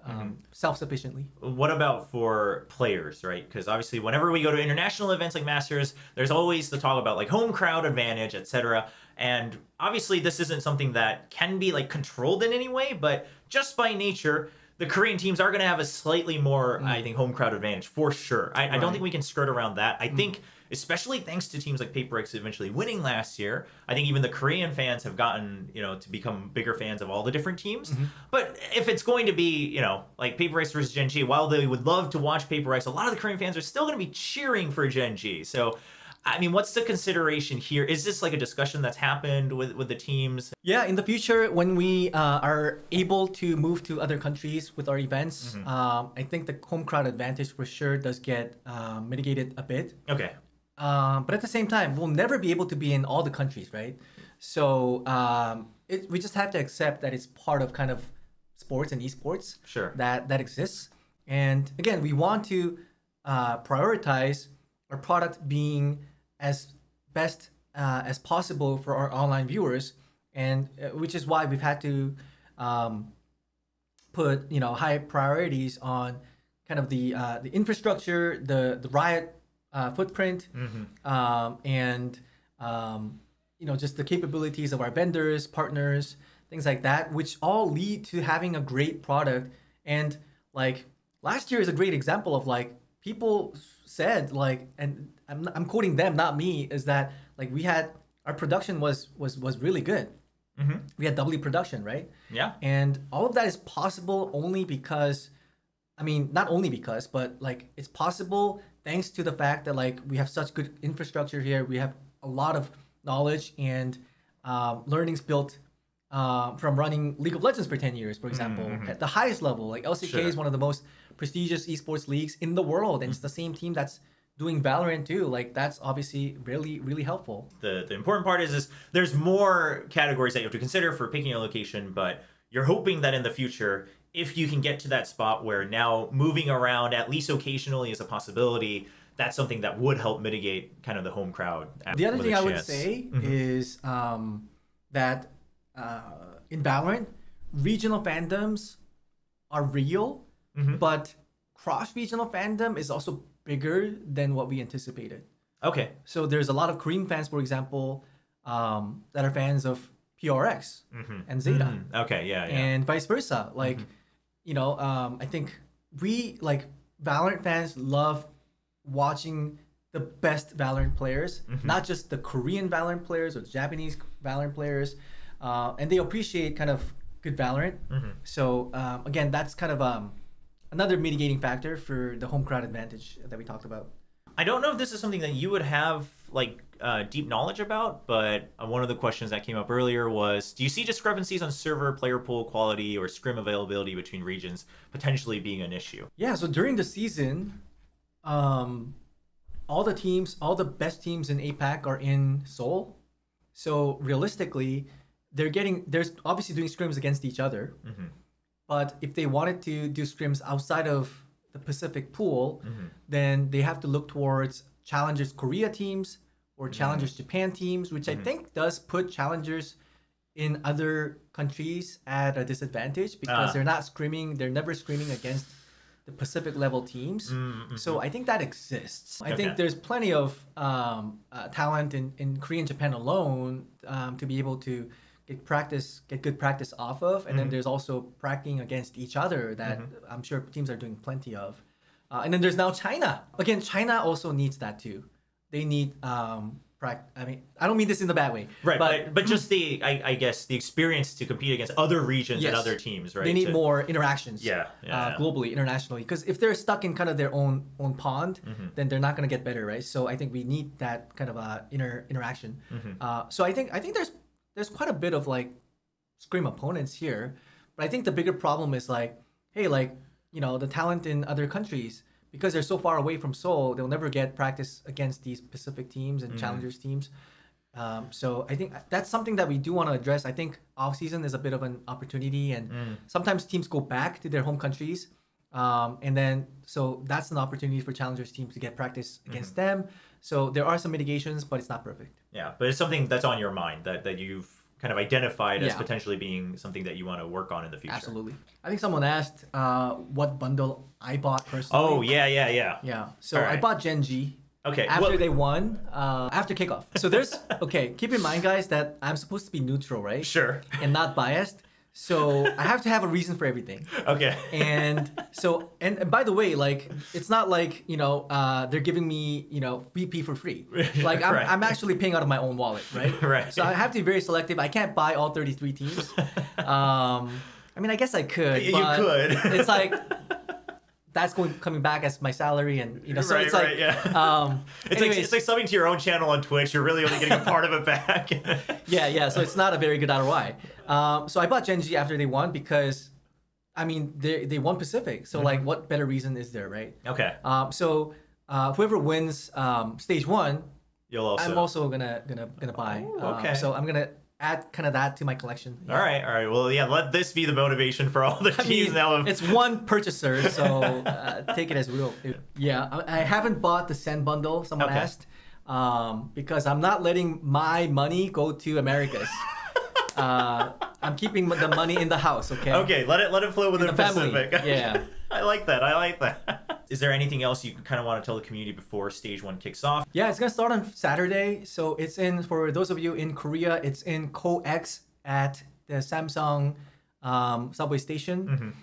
self-sufficiently. What about for players, right? Because obviously whenever we go to international events like Masters, there's always the talk about like home crowd advantage, etc. And obviously this isn't something that can be like controlled in any way, but just by nature, the Korean teams are going to have a slightly more, I think, home crowd advantage for sure. I don't think we can skirt around that. I think, especially thanks to teams like PRX eventually winning last year, I think even the Korean fans have gotten, you know, to become bigger fans of all the different teams. But if it's going to be, you know, like PRX versus Gen G, while they would love to watch PRX, a lot of the Korean fans are still going to be cheering for Gen G. So, I mean, what's the consideration here? Is this like a discussion that's happened with the teams? Yeah, in the future, when we are able to move to other countries with our events, I think the home crowd advantage for sure does get mitigated a bit. Okay. But at the same time, we'll never be able to be in all the countries, right? So we just have to accept that it's part of kind of sports and esports that exists. And again, we want to prioritize our product being as best as possible for our online viewers, and which is why we've had to put, you know, high priorities on kind of the infrastructure, the Riot footprint, and you know, just the capabilities of our vendors, partners, things like that, which all lead to having a great product. And like last year is a great example of like people said like, and I'm quoting them, not me, is that like we had our production was really good. We had doubly production, right? Yeah. And all of that is possible only because, I mean, not only because, but like it's possible thanks to the fact that like we have such good infrastructure here. We have a lot of knowledge and learnings built from running League of Legends for 10 years, for example, at the highest level. Like LCK is one of the most prestigious esports leagues in the world, and it's the same team that's doing Valorant too. Like that's obviously really, really helpful. The important part is there's more categories that you have to consider for picking a location, but you're hoping that in the future, if you can get to that spot where now moving around at least occasionally is a possibility, that's something that would help mitigate kind of the home crowd. The other thing I would say is that in Valorant, regional fandoms are real, but cross-regional fandom is also bigger than what we anticipated. Okay. So there's a lot of Korean fans, for example, that are fans of PRX and Zeta. Okay, yeah. And vice versa. Like, you know, I think we, like, Valorant fans love watching the best Valorant players, not just the Korean Valorant players or the Japanese Valorant players. And they appreciate kind of good Valorant. So, again, that's kind of another mitigating factor for the home crowd advantage that we talked about. I don't know if this is something that you would have like deep knowledge about, but one of the questions that came up earlier was, do you see discrepancies on server player pool quality or scrim availability between regions potentially being an issue? Yeah, so during the season, all the best teams in APAC are in Seoul. So realistically, they're obviously doing scrims against each other. But if they wanted to do scrims outside of the Pacific pool, then they have to look towards Challengers Korea teams or Challengers Japan teams, which I think does put Challengers in other countries at a disadvantage because they're not scrimming, they're never scrimming against the Pacific level teams. So I think that exists. I think there's plenty of talent in Korea and Japan alone to be able to get good practice off of, and then there's also practicing against each other that I'm sure teams are doing plenty of. And then there's now China. Again, China also needs that too. They need I mean, I don't mean this in the bad way, right? But just I guess the experience to compete against other regions and other teams, right? They need more interactions, yeah. globally, internationally, because if they're stuck in kind of their own pond, then they're not going to get better, right? So I think we need that kind of interaction. So I think there's quite a bit of like scrim opponents here, but I think the bigger problem is like, hey, like, you know, the talent in other countries, because they're so far away from Seoul, they'll never get practice against these Pacific teams and Challengers teams. So I think that's something that we do want to address. I think off season is a bit of an opportunity, and sometimes teams go back to their home countries, and then so that's an opportunity for Challengers teams to get practice against them. So there are some mitigations, but it's not perfect. Yeah, but it's something that's on your mind that you've kind of identified as potentially being something that you want to work on in the future. Absolutely. I think someone asked what bundle I bought personally. Oh, yeah. So I bought Genji. Okay. After they won, after kickoff. So there's, keep in mind, guys, that I'm supposed to be neutral, right? Sure. And not biased. So I have to have a reason for everything. Okay. And so, and by the way, like, it's not like, you know, they're giving me, you know, VP for free. Like, I'm actually paying out of my own wallet, right? Right. So I have to be very selective. I can't buy all 33 teams. I mean, I guess I could. You but could. It's like, that's coming back as my salary, and you know, so it's like, it's like subbing to your own channel on Twitch. You're really only getting a part of it back. yeah. So it's not a very good ROI. So I bought Genji after they won because, I mean, they won Pacific. So like, what better reason is there, right? Okay. So whoever wins stage 1, I'm also gonna buy. Okay. So I'm gonna add kind of that to my collection. Yeah. All right. Well, yeah. Let this be the motivation for all the teams now. It's one purchaser, so take it as real. Yeah, I haven't bought the Sen bundle. Someone asked, because I'm not letting my money go to Americas. I'm keeping the money in the house. Okay. Let it flow within the Pacific. Yeah. I like that. Is there anything else you kind of want to tell the community before stage 1 kicks off? Yeah, it's gonna start on Saturday. So it's for those of you in Korea, it's in COEX at the Samsung subway station.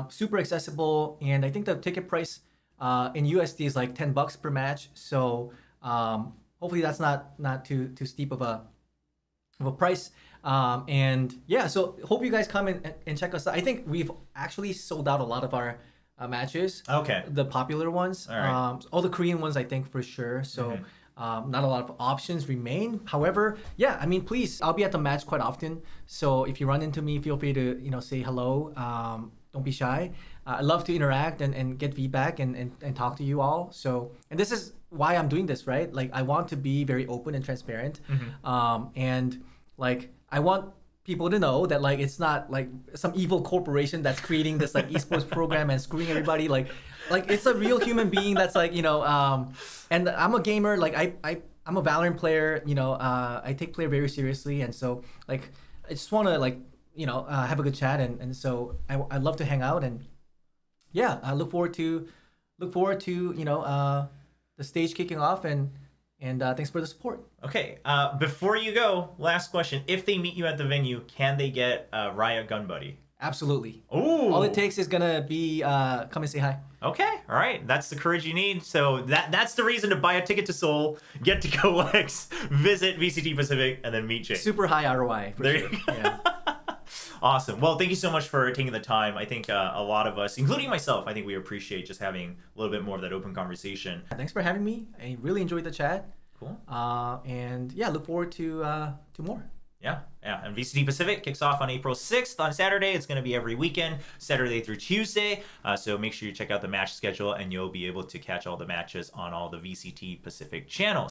Super accessible, and I think the ticket price in USD is like $10 per match. So hopefully that's not too steep of a price. And yeah, so hope you guys come and check us out. I think we've actually sold out a lot of our matches. Okay. The popular ones. All right. All the Korean ones, I think, for sure. So not a lot of options remain. However, yeah, I mean, please, I'll be at the match quite often. So if you run into me, feel free to, say hello. Don't be shy. I love to interact and get feedback and talk to you all. So, and this is why I'm doing this, right? Like, I want to be very open and transparent. And like, I want people to know that like it's not like some evil corporation that's creating this like esports program and screwing everybody. Like it's a real human being that's like, and I'm a gamer. Like I'm a Valorant player. I take play very seriously, and so like I just want to like have a good chat, and so I'd love to hang out, and yeah, I look forward to the stage kicking off, and thanks for the support. Okay, before you go, last question. If they meet you at the venue, can they get a Riot Gun Buddy? Absolutely. Ooh. All it takes is gonna be come and say hi. Okay, all right. That's the courage you need. So that's the reason to buy a ticket to Seoul, get to COEX, visit VCT Pacific, and then meet Jake. Super high ROI. For there sure. you go. Yeah. Awesome. Well, thank you so much for taking the time. I think a lot of us, including myself, I think we appreciate just having a little bit more of that open conversation. Thanks for having me. I really enjoyed the chat. Cool. And yeah, look forward to more. Yeah. And VCT Pacific kicks off on April 6th on Saturday. It's going to be every weekend, Saturday through Tuesday. So make sure you check out the match schedule, and you'll be able to catch all the matches on all the VCT Pacific channels.